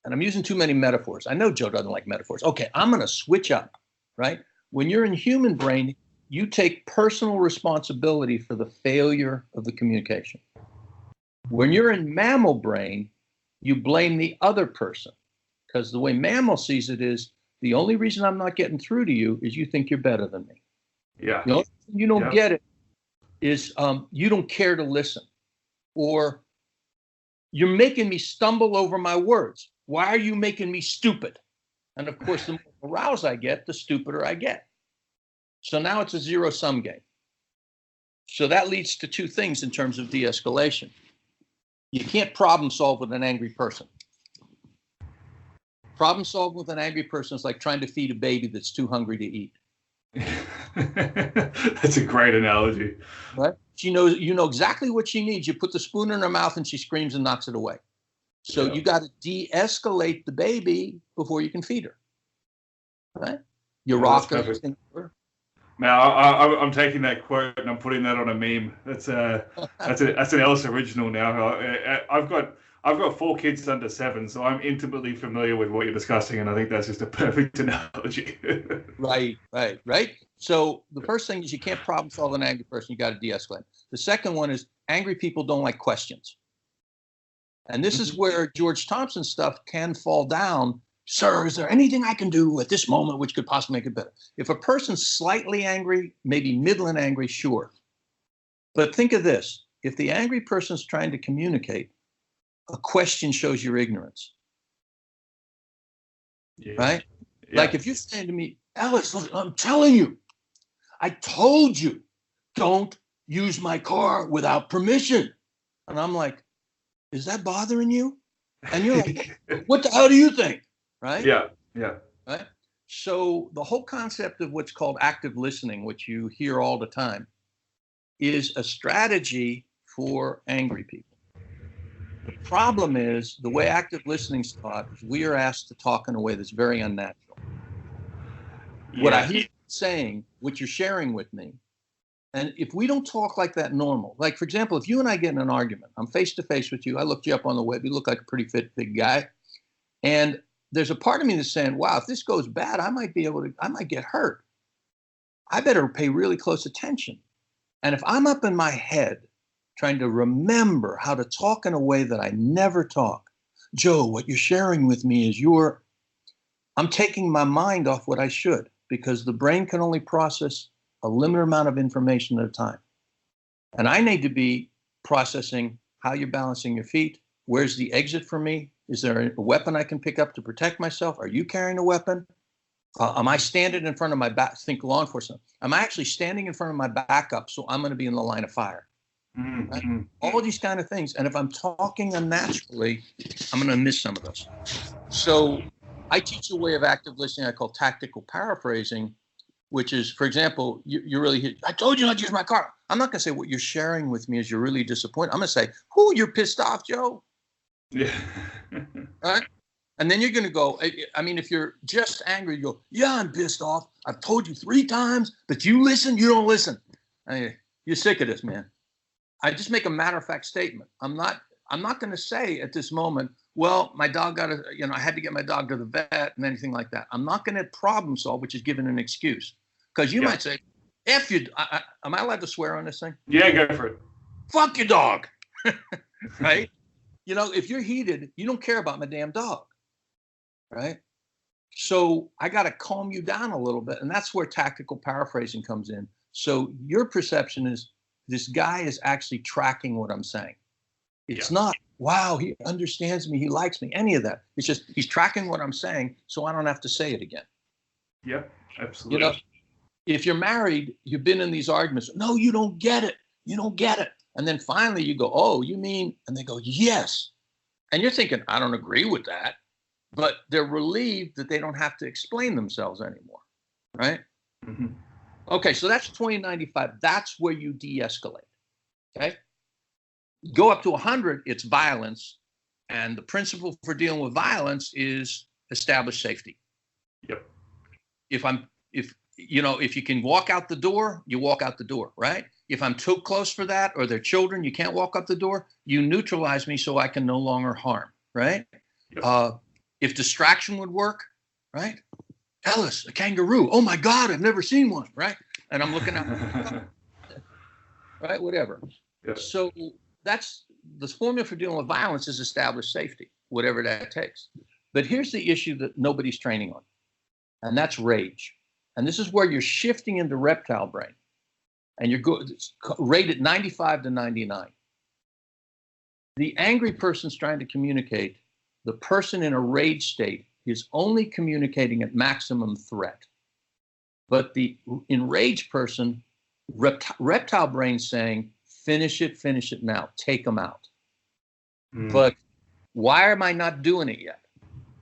and I'm using too many metaphors. I know Joe doesn't like metaphors. Okay, I'm going to switch up, right? When you're in human brain, you take personal responsibility for the failure of the communication. When you're in mammal brain, you blame the other person because the way mammal sees it is the only reason I'm not getting through to you is you think you're better than me. Yeah. The only reason you don't get it is you don't care to listen, or you're making me stumble over my words. Why are you making me stupid? And of course, the more aroused I get, the stupider I get. So now it's a zero-sum game. So that leads to two things in terms of de-escalation. You can't problem solve with an angry person. Problem solve with an angry person is like trying to feed a baby that's too hungry to eat. That's a great analogy. Right? You know exactly what she needs. You put the spoon in her mouth and she screams and knocks it away. So you got to de-escalate the baby before you can feed her. Right? You rock her. Now I'm taking that quote and I'm putting that on a meme. That's an Ellis original now. I've got 4 kids under 7, so I'm intimately familiar with what you're discussing, and I think that's just a perfect analogy. Right. So the first thing is you can't problem solve an angry person. You got to de-escalate. The second one is angry people don't like questions. And this is where George Thompson's stuff can fall down. Sir, is there anything I can do at this moment which could possibly make it better? If a person's slightly angry, maybe middling angry, sure. But think of this. If the angry person's trying to communicate, a question shows your ignorance. Yeah. Right? Yeah. Like if you're saying to me, Ellis, look, I'm telling you, I told you, don't use my car without permission. And I'm like, is that bothering you? And you're like, what the hell do you think? Right? Yeah. Right? So the whole concept of what's called active listening, which you hear all the time, is a strategy for angry people. The problem is the way active listening is taught is we are asked to talk in a way that's very unnatural. Yeah. What I hear you saying, what you're sharing with me, and if we don't talk like that normal, like for example, if you and I get in an argument, I'm face to face with you, I looked you up on the web, you look like a pretty fit big guy, and there's a part of me that's saying, wow, if this goes bad, I might get hurt. I better pay really close attention. And if I'm up in my head trying to remember how to talk in a way that I never talk, Joe, what you're sharing with me is I'm taking my mind off what I should, because the brain can only process a limited amount of information at a time. And I need to be processing how you're balancing your feet. Where's the exit for me? Is there a weapon I can pick up to protect myself? Are you carrying a weapon? Am I standing in front of my back? Think law enforcement. Am I actually standing in front of my backup so I'm going to be in the line of fire? Mm-hmm. Right? All of these kind of things. And if I'm talking unnaturally, I'm going to miss some of those. So I teach a way of active listening I call tactical paraphrasing, which is, for example, you really, I told you not to use my car. I'm not going to say what you're sharing with me is you're really disappointed. I'm going to say, you're pissed off, Joe. Yeah. Right? And then you're going to go, I mean, if you're just angry, you go, yeah, I'm pissed off. I've told you 3 times, but you don't listen. I mean, you're sick of this, man. I just make a matter-of-fact statement. I'm not going to say at this moment, well, my dog I had to get my dog to the vet and anything like that. I'm not going to problem solve, which is giving an excuse. Because you might say, F you, am I allowed to swear on this thing? Yeah, go for it. Fuck your dog. Right? If you're heated, you don't care about my damn dog. Right? So I got to calm you down a little bit. And that's where tactical paraphrasing comes in. So your perception is this guy is actually tracking what I'm saying. It's not, wow, he understands me, he likes me, any of that. It's just he's tracking what I'm saying so I don't have to say it again. Yeah, absolutely. If you're married, you've been in these arguments. No, you don't get it. You don't get it. And then finally you go, oh, you mean? And they go, yes. And you're thinking, I don't agree with that. But they're relieved that they don't have to explain themselves anymore. Right? Mm-hmm. Okay, so that's 2095. That's where you de-escalate. Okay? Go up to 100, it's violence. And the principle for dealing with violence is establish safety. Yep. If you can walk out the door, you walk out the door, right? If I'm too close for that, or they're children, you can't walk up the door, you neutralize me so I can no longer harm, right? Yep. If distraction would work, right? Ellis, a kangaroo. Oh my God, I've never seen one, right? And I'm looking at right, whatever. Yep. So that's the formula for dealing with violence is establish safety, whatever that takes. But here's the issue that nobody's training on, and that's rage. And this is where you're shifting into reptile brain, and you're rated 95 to 99. The angry person's trying to communicate. The person in a rage state is only communicating at maximum threat. But the enraged person, reptile brain saying, finish it now, take them out. But why am I not doing it yet?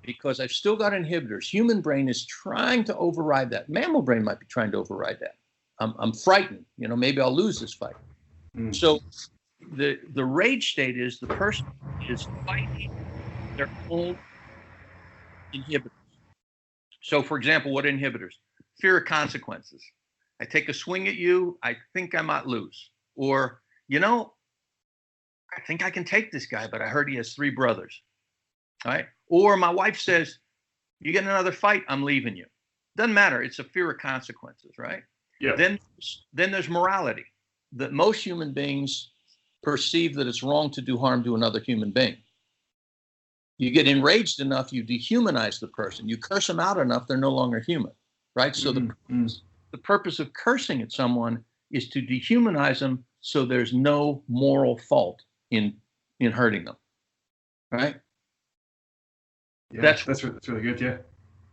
Because I've still got inhibitors. Human brain is trying to override that. Mammal brain might be trying to override that. I'm frightened. Maybe I'll lose this fight. So the rage state is the person is fighting their own inhibitors. So, for example, what inhibitors? Fear of consequences. I take a swing at you. I think I might lose. Or, you know, I think I can take this guy, but I heard he has 3 brothers. All right. Or my wife says, you get in another fight, I'm leaving you. Doesn't matter. It's a fear of consequences, right? Yeah. Then there's morality, that most human beings perceive that it's wrong to do harm to another human being. You get enraged enough, you dehumanize the person. You curse them out enough, they're no longer human, right? So the purpose of cursing at someone is to dehumanize them, so there's no moral fault in hurting them, right? Yeah, that's really good. Yeah.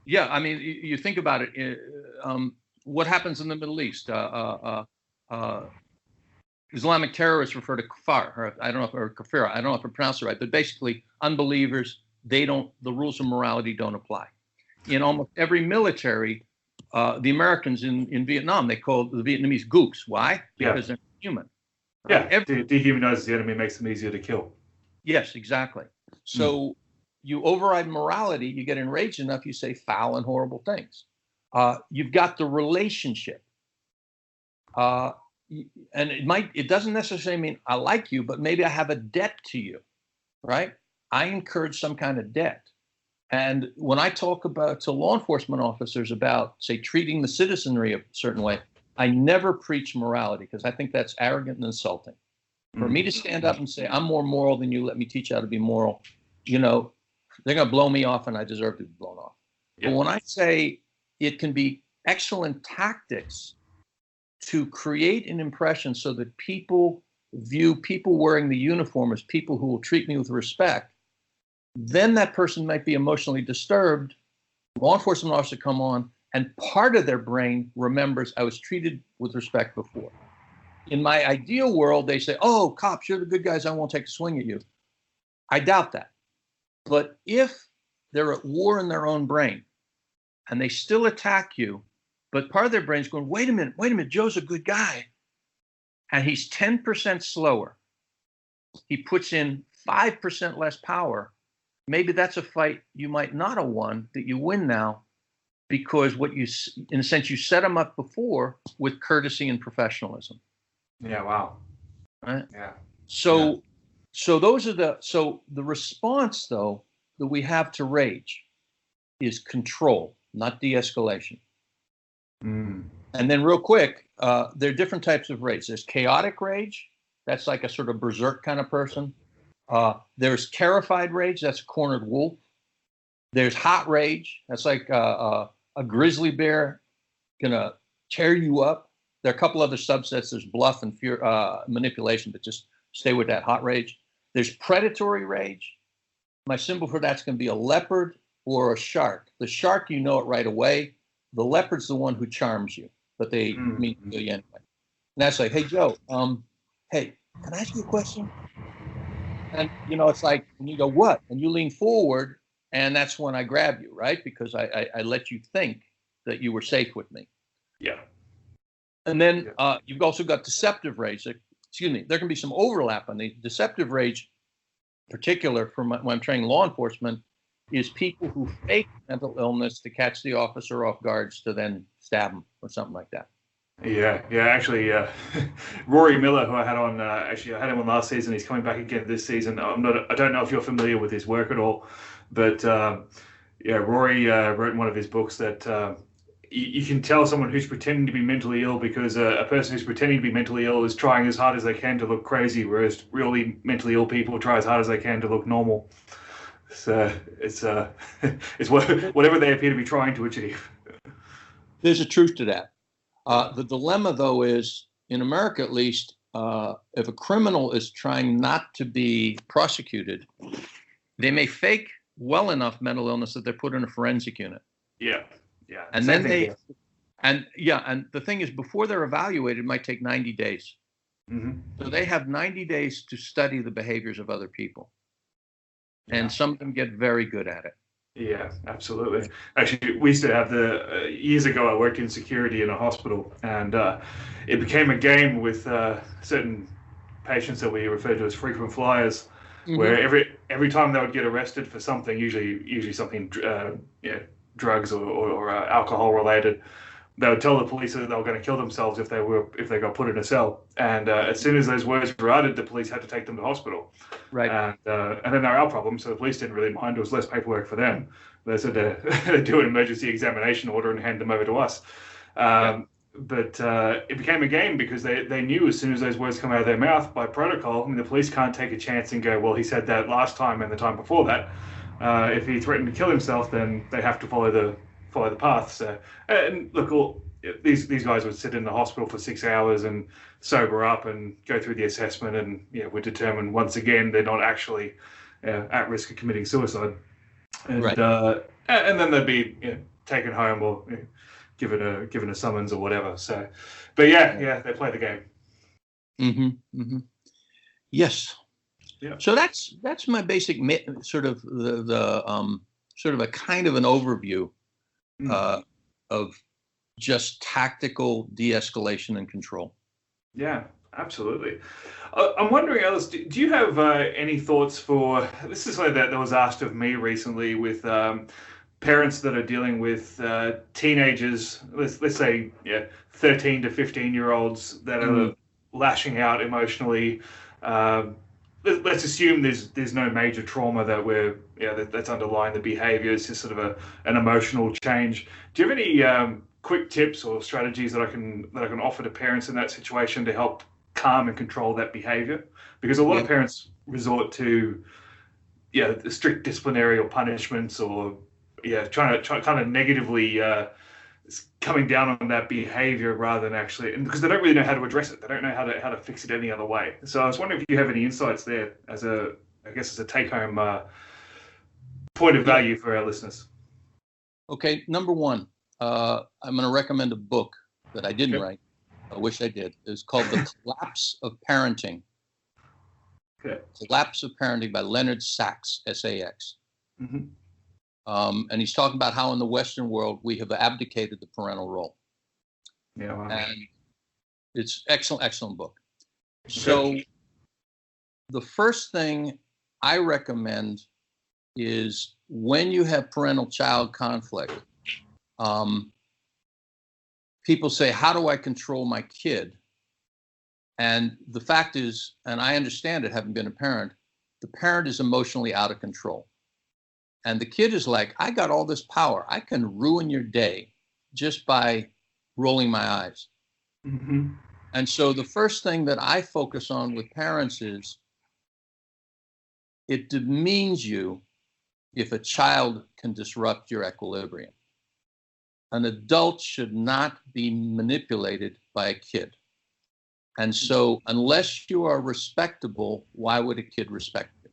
Yeah, I mean, you think about it. What happens in the Middle East? Islamic terrorists refer to kafar, or I don't know if or kafira. I don't know if I pronounced it right, but basically, unbelievers. The rules of morality don't apply. In almost every military, the Americans in Vietnam, they call the Vietnamese gooks. Why? Because they're human. Right? Yeah, dehumanizes the enemy, makes them easier to kill. Yes, exactly. So you override morality, you get enraged enough, you say foul and horrible things. You've got the relationship. And it doesn't necessarily mean I like you, but maybe I have a debt to you, right? I encourage some kind of debt. And when I talk to law enforcement officers about, say, treating the citizenry a certain way, I never preach morality, because I think that's arrogant and insulting. For me to stand up and say, I'm more moral than you, let me teach you how to be moral, you know, they're going to blow me off and I deserve to be blown off. Yeah. But when I say it can be excellent tactics to create an impression so that people view people wearing the uniform as people who will treat me with respect, then that person might be emotionally disturbed. Law enforcement officer come on, and part of their brain remembers I was treated with respect before. In my ideal world, they say, oh, cops, you're the good guys, I won't take a swing at you. I doubt that. But if they're at war in their own brain and they still attack you, but part of their brain's going, wait a minute, Joe's a good guy. And he's 10% slower. He puts in 5% less power. Maybe that's a fight you might not have won that you win now, because in a sense, you set him up before with courtesy and professionalism. Yeah. Wow. Right. Yeah. So the response though that we have to rage is control, not de-escalation. And then real quick, there are different types of rage. There's chaotic rage. That's like a sort of berserk kind of person. There's terrified rage. That's a cornered wolf. There's hot rage. That's like a grizzly bear gonna tear you up. There are a couple other subsets. There's bluff and fear, manipulation, but just stay with that hot rage. There's predatory rage. My symbol for that's going to be a leopard or a shark. The shark, you know it right away. The leopard's the one who charms you, but they mean to kill you anyway. And that's like, hey, Joe, hey, can I ask you a question? And, you know, it's like, when you go, what? And you lean forward, and that's when I grab you, right? Because I let you think that you were safe with me. Yeah. And then you've also got deceptive rage. There can be some overlap on the deceptive rage, in particular for when I'm training law enforcement, is people who fake mental illness to catch the officer off guards to then stab him or something like that. Yeah. Actually, Rory Miller, who I had on, I had him on last season. He's coming back again this season. I don't know if you're familiar with his work at all, but Rory wrote in one of his books that you can tell someone who's pretending to be mentally ill because a person who's pretending to be mentally ill is trying as hard as they can to look crazy, whereas really mentally ill people try as hard as they can to look normal. So it's whatever they appear to be trying to achieve. There's a truth to that. The dilemma, though, is in America, at least, if a criminal is trying not to be prosecuted, they may fake well enough mental illness that they're put in a forensic unit. Yeah. And then and the thing is, before they're evaluated, it might take 90 days. So they have 90 days to study the behaviors of other people. And some of them get very good at it. Yeah, absolutely. Actually, we used to have years ago, I worked in security in a hospital, and it became a game with certain patients that we refer to as frequent flyers, where every time they would get arrested for something, usually something drugs or alcohol related, they would tell the police that they were going to kill themselves if they got put in a cell. And as soon as those words were uttered, the police had to take them to hospital. Right. And then they're our problem, so the police didn't really mind. It was less paperwork for them. They said to do an emergency examination order and hand them over to us. But it became a game because they knew as soon as those words come out of their mouth by protocol, I mean, the police can't take a chance and go, well, he said that last time and the time before that. If he threatened to kill himself, then they have to follow the path. So, and look, these guys would sit in the hospital for 6 hours and sober up and go through the assessment, and would determine once again they're not actually at risk of committing suicide. And Right. And then they'd be taken home or given a summons or whatever. So, but they play the game. Mm-hmm. Mm-hmm. Yes. Yeah. So that's my basic sort of the sort of a kind of an overview of just tactical de-escalation and control. Yeah, absolutely. I'm wondering, Ellis, do you have any thoughts for, this is something that was asked of me recently with parents that are dealing with teenagers, let's say 13 to 15-year-olds that are lashing out emotionally. Let's assume there's no major trauma that's underlying the behavior. It's just sort of an emotional change. Do you have any quick tips or strategies that I can offer to parents in that situation to help calm and control that behavior? Because a lot of parents resort to strict disciplinary or punishments, or trying to kind of negatively coming down on that behavior rather than actually, and because they don't really know how to address it. They don't know how to fix it any other way. So I was wondering if you have any insights there as a take-home point of value for our listeners. Okay, number one, I'm going to recommend a book that I didn't write. I wish I did. It's called The Collapse of Parenting. Okay. Collapse of Parenting by Leonard Sachs, S-A-X. Mm-hmm. And he's talking about how in the Western world we have abdicated the parental role. Yeah, wow. And it's excellent book. So the first thing I recommend is when you have parental-child conflict, people say, how do I control my kid? And the fact is, and I understand it, having been a parent, the parent is emotionally out of control. And the kid is like, I got all this power. I can ruin your day just by rolling my eyes. Mm-hmm. And so the first thing that I focus on with parents is it demeans you if a child can disrupt your equilibrium. An adult should not be manipulated by a kid. And so unless you are respectable, why would a kid respect you?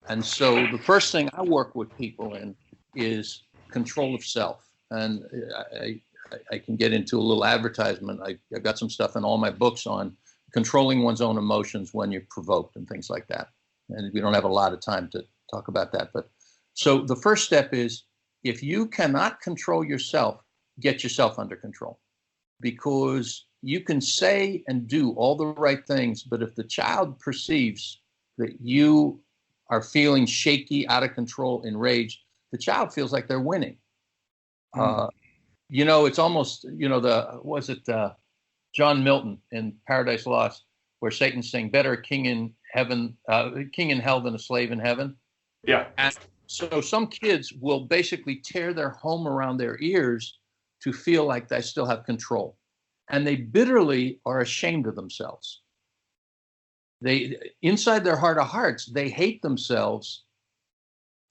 And so the first thing I work with people in is control of self. And I can get into a little advertisement. I've got some stuff in all my books on controlling one's own emotions when you're provoked and things like that. And we don't have a lot of time to talk about that. But so the first step is, if you cannot control yourself, get yourself under control. Because you can say and do all the right things, but if the child perceives that you are feeling shaky, out of control, enraged, the child feels like they're winning. It's almost, John Milton in Paradise Lost, where Satan's saying, better a king in hell than a slave in heaven. Yeah. And so some kids will basically tear their home around their ears to feel like they still have control. And they bitterly are ashamed of themselves. They, inside their heart of hearts, they hate themselves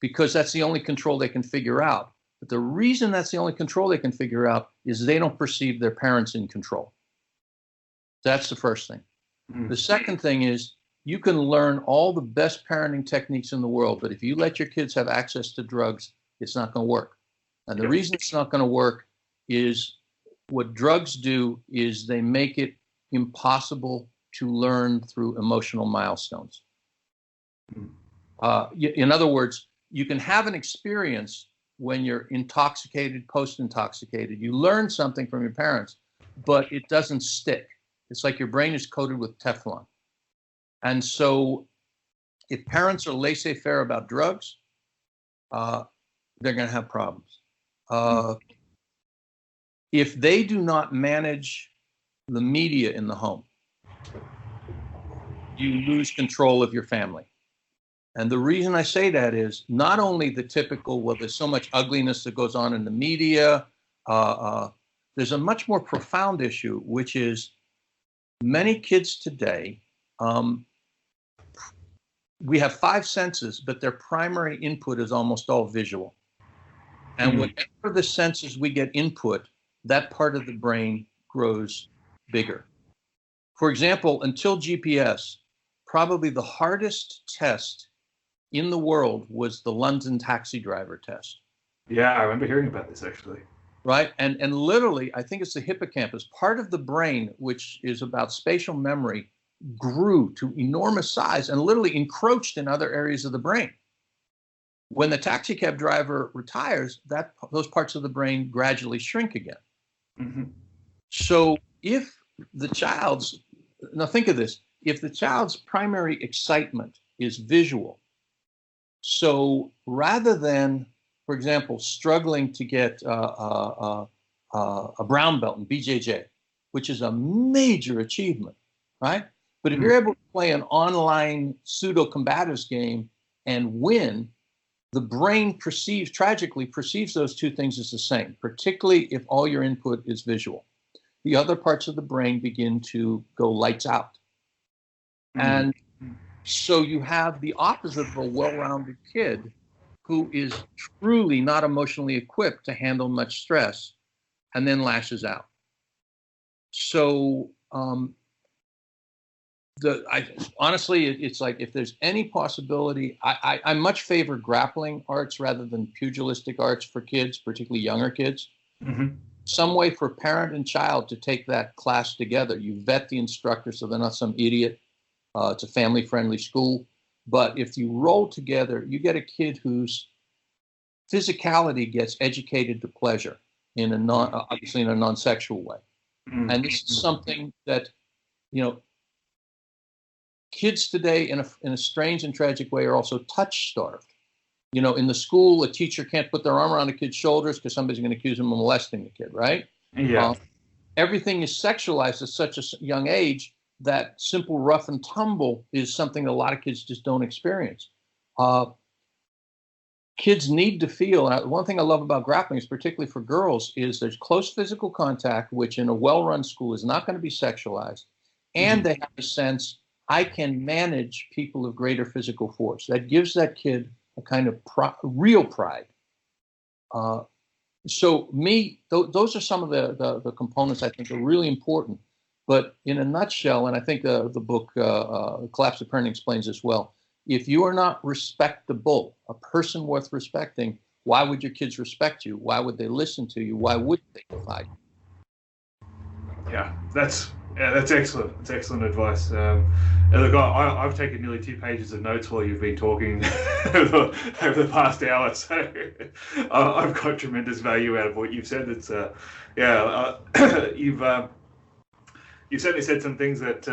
because that's the only control they can figure out. But the reason that's the only control they can figure out is they don't perceive their parents in control. That's the first thing. The second thing is, you can learn all the best parenting techniques in the world, but if you let your kids have access to drugs, it's not going to work. And the reason it's not going to work is what drugs do is they make it impossible to learn through emotional milestones. In other words, you can have an experience when you're intoxicated, post-intoxicated. You learn something from your parents, but it doesn't stick. It's like your brain is coated with Teflon. And so if parents are laissez-faire about drugs, they're going to have problems. if they do not manage the media in the home, you lose control of your family. And the reason I say that is not only the typical, well, there's so much ugliness that goes on in the media. There's a much more profound issue, which is many kids today, we have 5 senses, but their primary input is almost all visual. And whatever the senses we get input, that part of the brain grows bigger. For example, until GPS, probably the hardest test in the world was the London taxi driver test. Yeah, I remember hearing about this actually. Right? And literally, I think it's the hippocampus, part of the brain, which is about spatial memory, grew to enormous size and literally encroached in other areas of the brain. When the taxi cab driver retires, those parts of the brain gradually shrink again. Mm-hmm. So if the child's, now think of this, if the child's primary excitement is visual, so rather than, for example, struggling to get a brown belt in BJJ, which is a major achievement, right? But if you're able to play an online pseudo-combatives game and win, the brain tragically perceives those two things as the same, particularly if all your input is visual. The other parts of the brain begin to go lights out. And so you have the opposite of a well-rounded kid who is truly not emotionally equipped to handle much stress and then lashes out. So honestly, it's like if there's any possibility, I much favor grappling arts rather than pugilistic arts for kids, particularly younger kids. Mm-hmm. Some way for parent and child to take that class together. You vet the instructor so they're not some idiot. It's a family-friendly school. But if you roll together, you get a kid whose physicality gets educated to pleasure in a obviously in a non-sexual way. Mm-hmm. And this is something that, kids today in a strange and tragic way are also touch-starved. In the school, a teacher can't put their arm around a kid's shoulders because somebody's going to accuse them of molesting the kid, right? Yeah. Everything is sexualized at such a young age that simple rough and tumble is something that a lot of kids just don't experience. Kids need to feel, and one thing I love about grappling is particularly for girls, is there's close physical contact, which in a well-run school is not going to be sexualized, and they have a sense, I can manage people of greater physical force. That gives that kid a kind of real pride. So those are some of the components I think are really important. But in a nutshell, and I think the book Collapse of Parenting explains this well, if you are not respectable, a person worth respecting, why would your kids respect you? Why would they listen to you? Why would they defy you? Yeah, that's excellent. It's excellent advice. Look, I've taken nearly 2 pages of notes while you've been talking over the past hour, so I've got tremendous value out of what you've said. It's you've certainly said some things that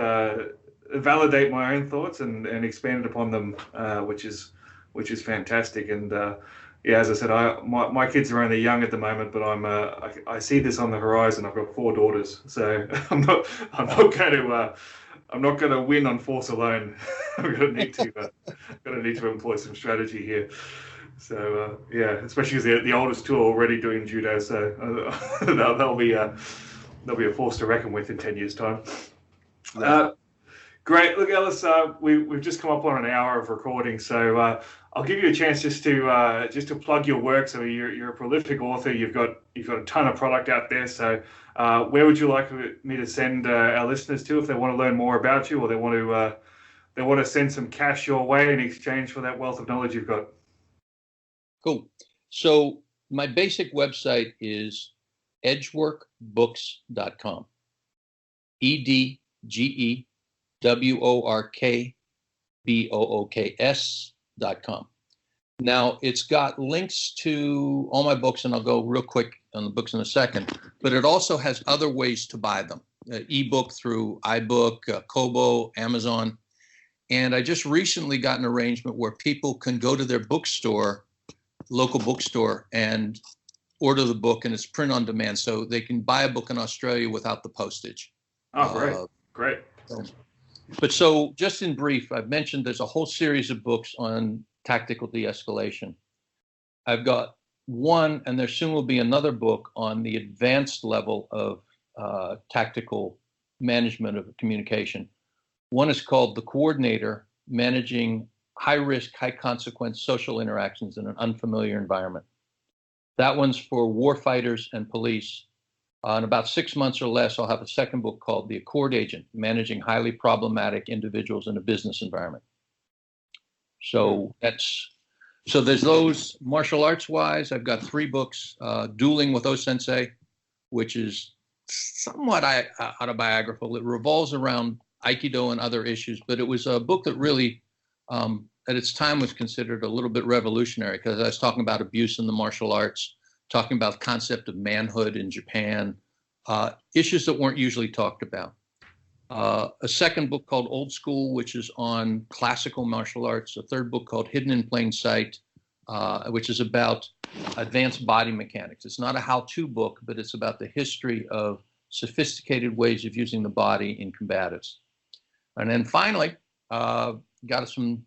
validate my own thoughts and expanded upon them, which is fantastic. And as I said, my kids are only young at the moment, but I see this on the horizon. I've got 4 daughters, so I'm not going to win on force alone. I'm going to need to employ some strategy here. So especially because the oldest 2 are already doing judo, so they'll be a force to reckon with in 10 years' time. Great. Look, Ellis, we've just come up on an hour of recording, so I'll give you a chance just to plug your work. So you're a prolific author. You've got a ton of product out there. So where would you like me to send our listeners to if they want to learn more about you, or they want to send some cash your way in exchange for that wealth of knowledge you've got? Cool. So my basic website is edgeworkbooks.com. EDGEWORKBOOKS.com. Now, it's got links to all my books, and I'll go real quick on the books in a second, but it also has other ways to buy them. Ebook through iBook, Kobo, Amazon. And I just recently got an arrangement where people can go to their bookstore, local bookstore, and order the book, and it's print on demand, so they can buy a book in Australia without the postage. Oh, great. But so just in brief, I've mentioned there's a whole series of books on tactical de-escalation. I've got one, and there soon will be another book on the advanced level of tactical management of communication. One is called The Coordinator, Managing High-Risk, High-Consequence Social Interactions in an Unfamiliar Environment. That one's for warfighters and police. In about 6 months or less, I'll have a second book called The Accord Agent, Managing Highly Problematic Individuals in a Business Environment. So there's those. Martial arts wise, I've got 3 books. Dueling with O-Sensei, which is somewhat autobiographical. It revolves around Aikido and other issues, but it was a book that really, at its time, was considered a little bit revolutionary, because I was talking about abuse in the martial arts, talking about the concept of manhood in Japan, issues that weren't usually talked about. A second book called Old School, which is on classical martial arts. A third book called Hidden in Plain Sight, which is about advanced body mechanics. It's not a how-to book, but it's about the history of sophisticated ways of using the body in combatives. And then finally, got some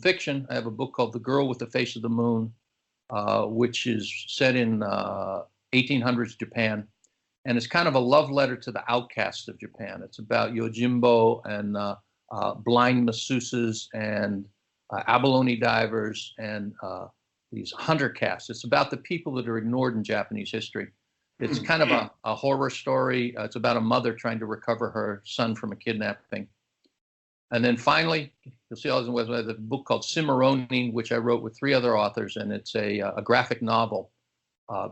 fiction. I have a book called The Girl with the Face of the Moon, which is set in 1800s Japan. And it's kind of a love letter to the outcasts of Japan. It's about Yojimbo and blind masseuses and abalone divers and these hunter castes. It's about the people that are ignored in Japanese history. It's kind of a horror story. It's about a mother trying to recover her son from a kidnapping. And then finally, you'll see all this on the website, a book called Cimarroning, which I wrote with 3 other authors, and it's a graphic novel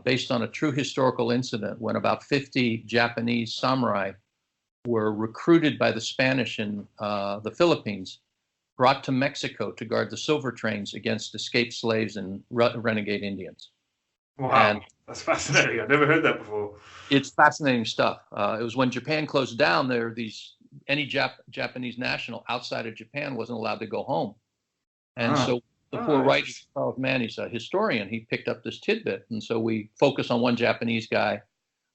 based on a true historical incident when about 50 Japanese samurai were recruited by the Spanish in the Philippines, brought to Mexico to guard the silver trains against escaped slaves and renegade Indians. Wow, and that's fascinating. I've never heard that before. It's fascinating stuff. It was when Japan closed down, any Japanese national outside of Japan wasn't allowed to go home. And so the poor writer, Charles Mann, he's a historian, he picked up this tidbit. And so we focus on one Japanese guy.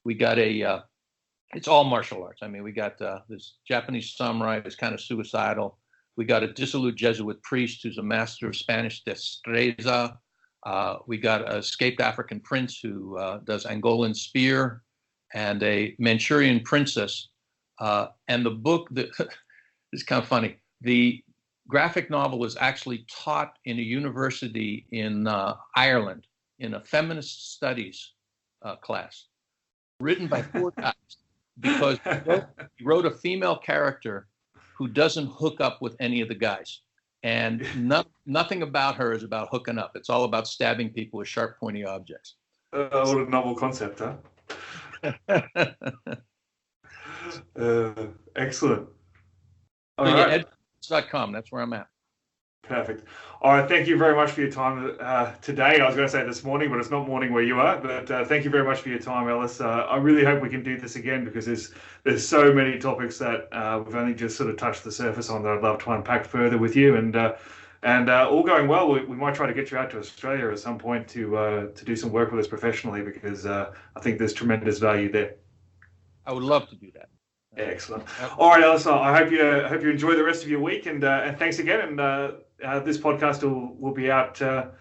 We got it's all martial arts. I mean, we got this Japanese samurai who's kind of suicidal. We got a dissolute Jesuit priest who's a master of Spanish destreza. We got an escaped African prince who does Angolan spear, and a Manchurian princess. And the book that is kind of funny. The graphic novel is actually taught in a university in Ireland in a feminist studies class, written by 4 guys, because he wrote a female character who doesn't hook up with any of the guys. And nothing about her is about hooking up. It's all about stabbing people with sharp, pointy objects. What a novel concept, huh? Excellent. All right. Eds.com, that's where I'm at. Perfect. All right. Thank you very much for your time today. I was going to say this morning, but it's not morning where you are. But thank you very much for your time, Ellis. I really hope we can do this again, because there's so many topics that we've only just sort of touched the surface on that I'd love to unpack further with you. And all going well, we might try to get you out to Australia at some point to do some work with us professionally, because I think there's tremendous value there. I would love to do that. Excellent. All right, Ellis. I hope you enjoy the rest of your week, and thanks again. And this podcast will be out. Well,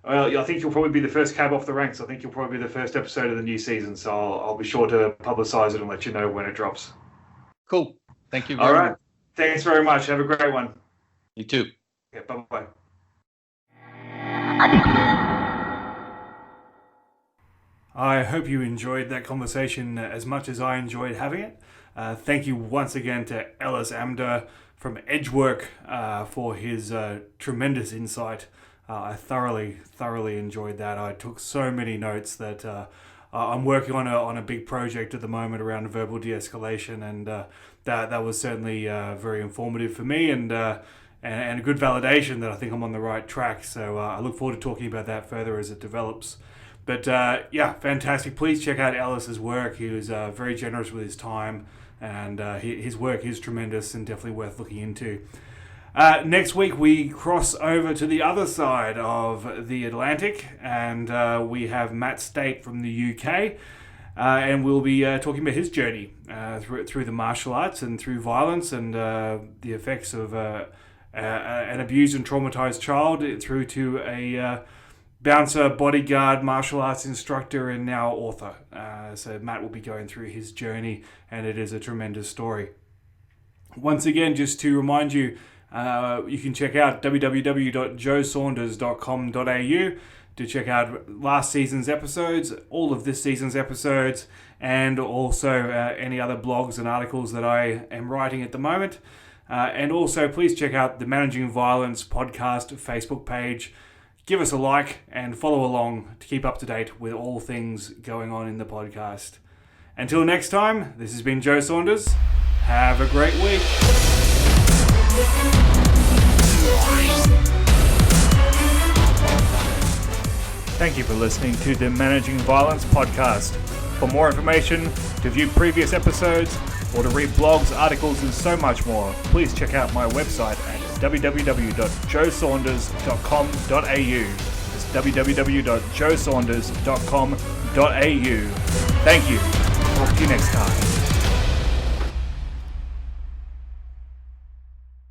I think you'll probably be the first cab off the ranks. I think you'll probably be the first episode of the new season. So I'll be sure to publicize it and let you know when it drops. Cool. Thank you very much. All right. Thanks very much. Have a great one. You too. Yeah. Bye-bye. I hope you enjoyed that conversation as much as I enjoyed having it. Thank you once again to Ellis Amdur from Edgework for his tremendous insight. I thoroughly enjoyed that. I took so many notes that I'm working on a big project at the moment around verbal de-escalation, and that was certainly very informative for me, and a good validation that I think I'm on the right track. So I look forward to talking about that further as it develops. But fantastic. Please check out Ellis's work. He was very generous with his time, and his work is tremendous and definitely worth looking into. Next week we cross over to the other side of the Atlantic, and we have Matt State from the UK, and we'll be talking about his journey through the martial arts and through violence and the effects of an abused and traumatized child through to a bouncer, bodyguard, martial arts instructor, and now author. So Matt will be going through his journey, and it is a tremendous story. Once again, just to remind you, you can check out www.joesaunders.com.au to check out last season's episodes, all of this season's episodes, and also any other blogs and articles that I am writing at the moment. And also, please check out the Managing Violence podcast Facebook page. Give us a like and follow along to keep up to date with all things going on in the podcast. Until next time, this has been Joe Saunders. Have a great week. Thank you for listening to the Managing Violence podcast. For more information, to view previous episodes, or to read blogs, articles, and so much more, please check out my website at www.joesaunders.com.au. That's www.joesaunders.com.au. Thank you. Talk to you next time.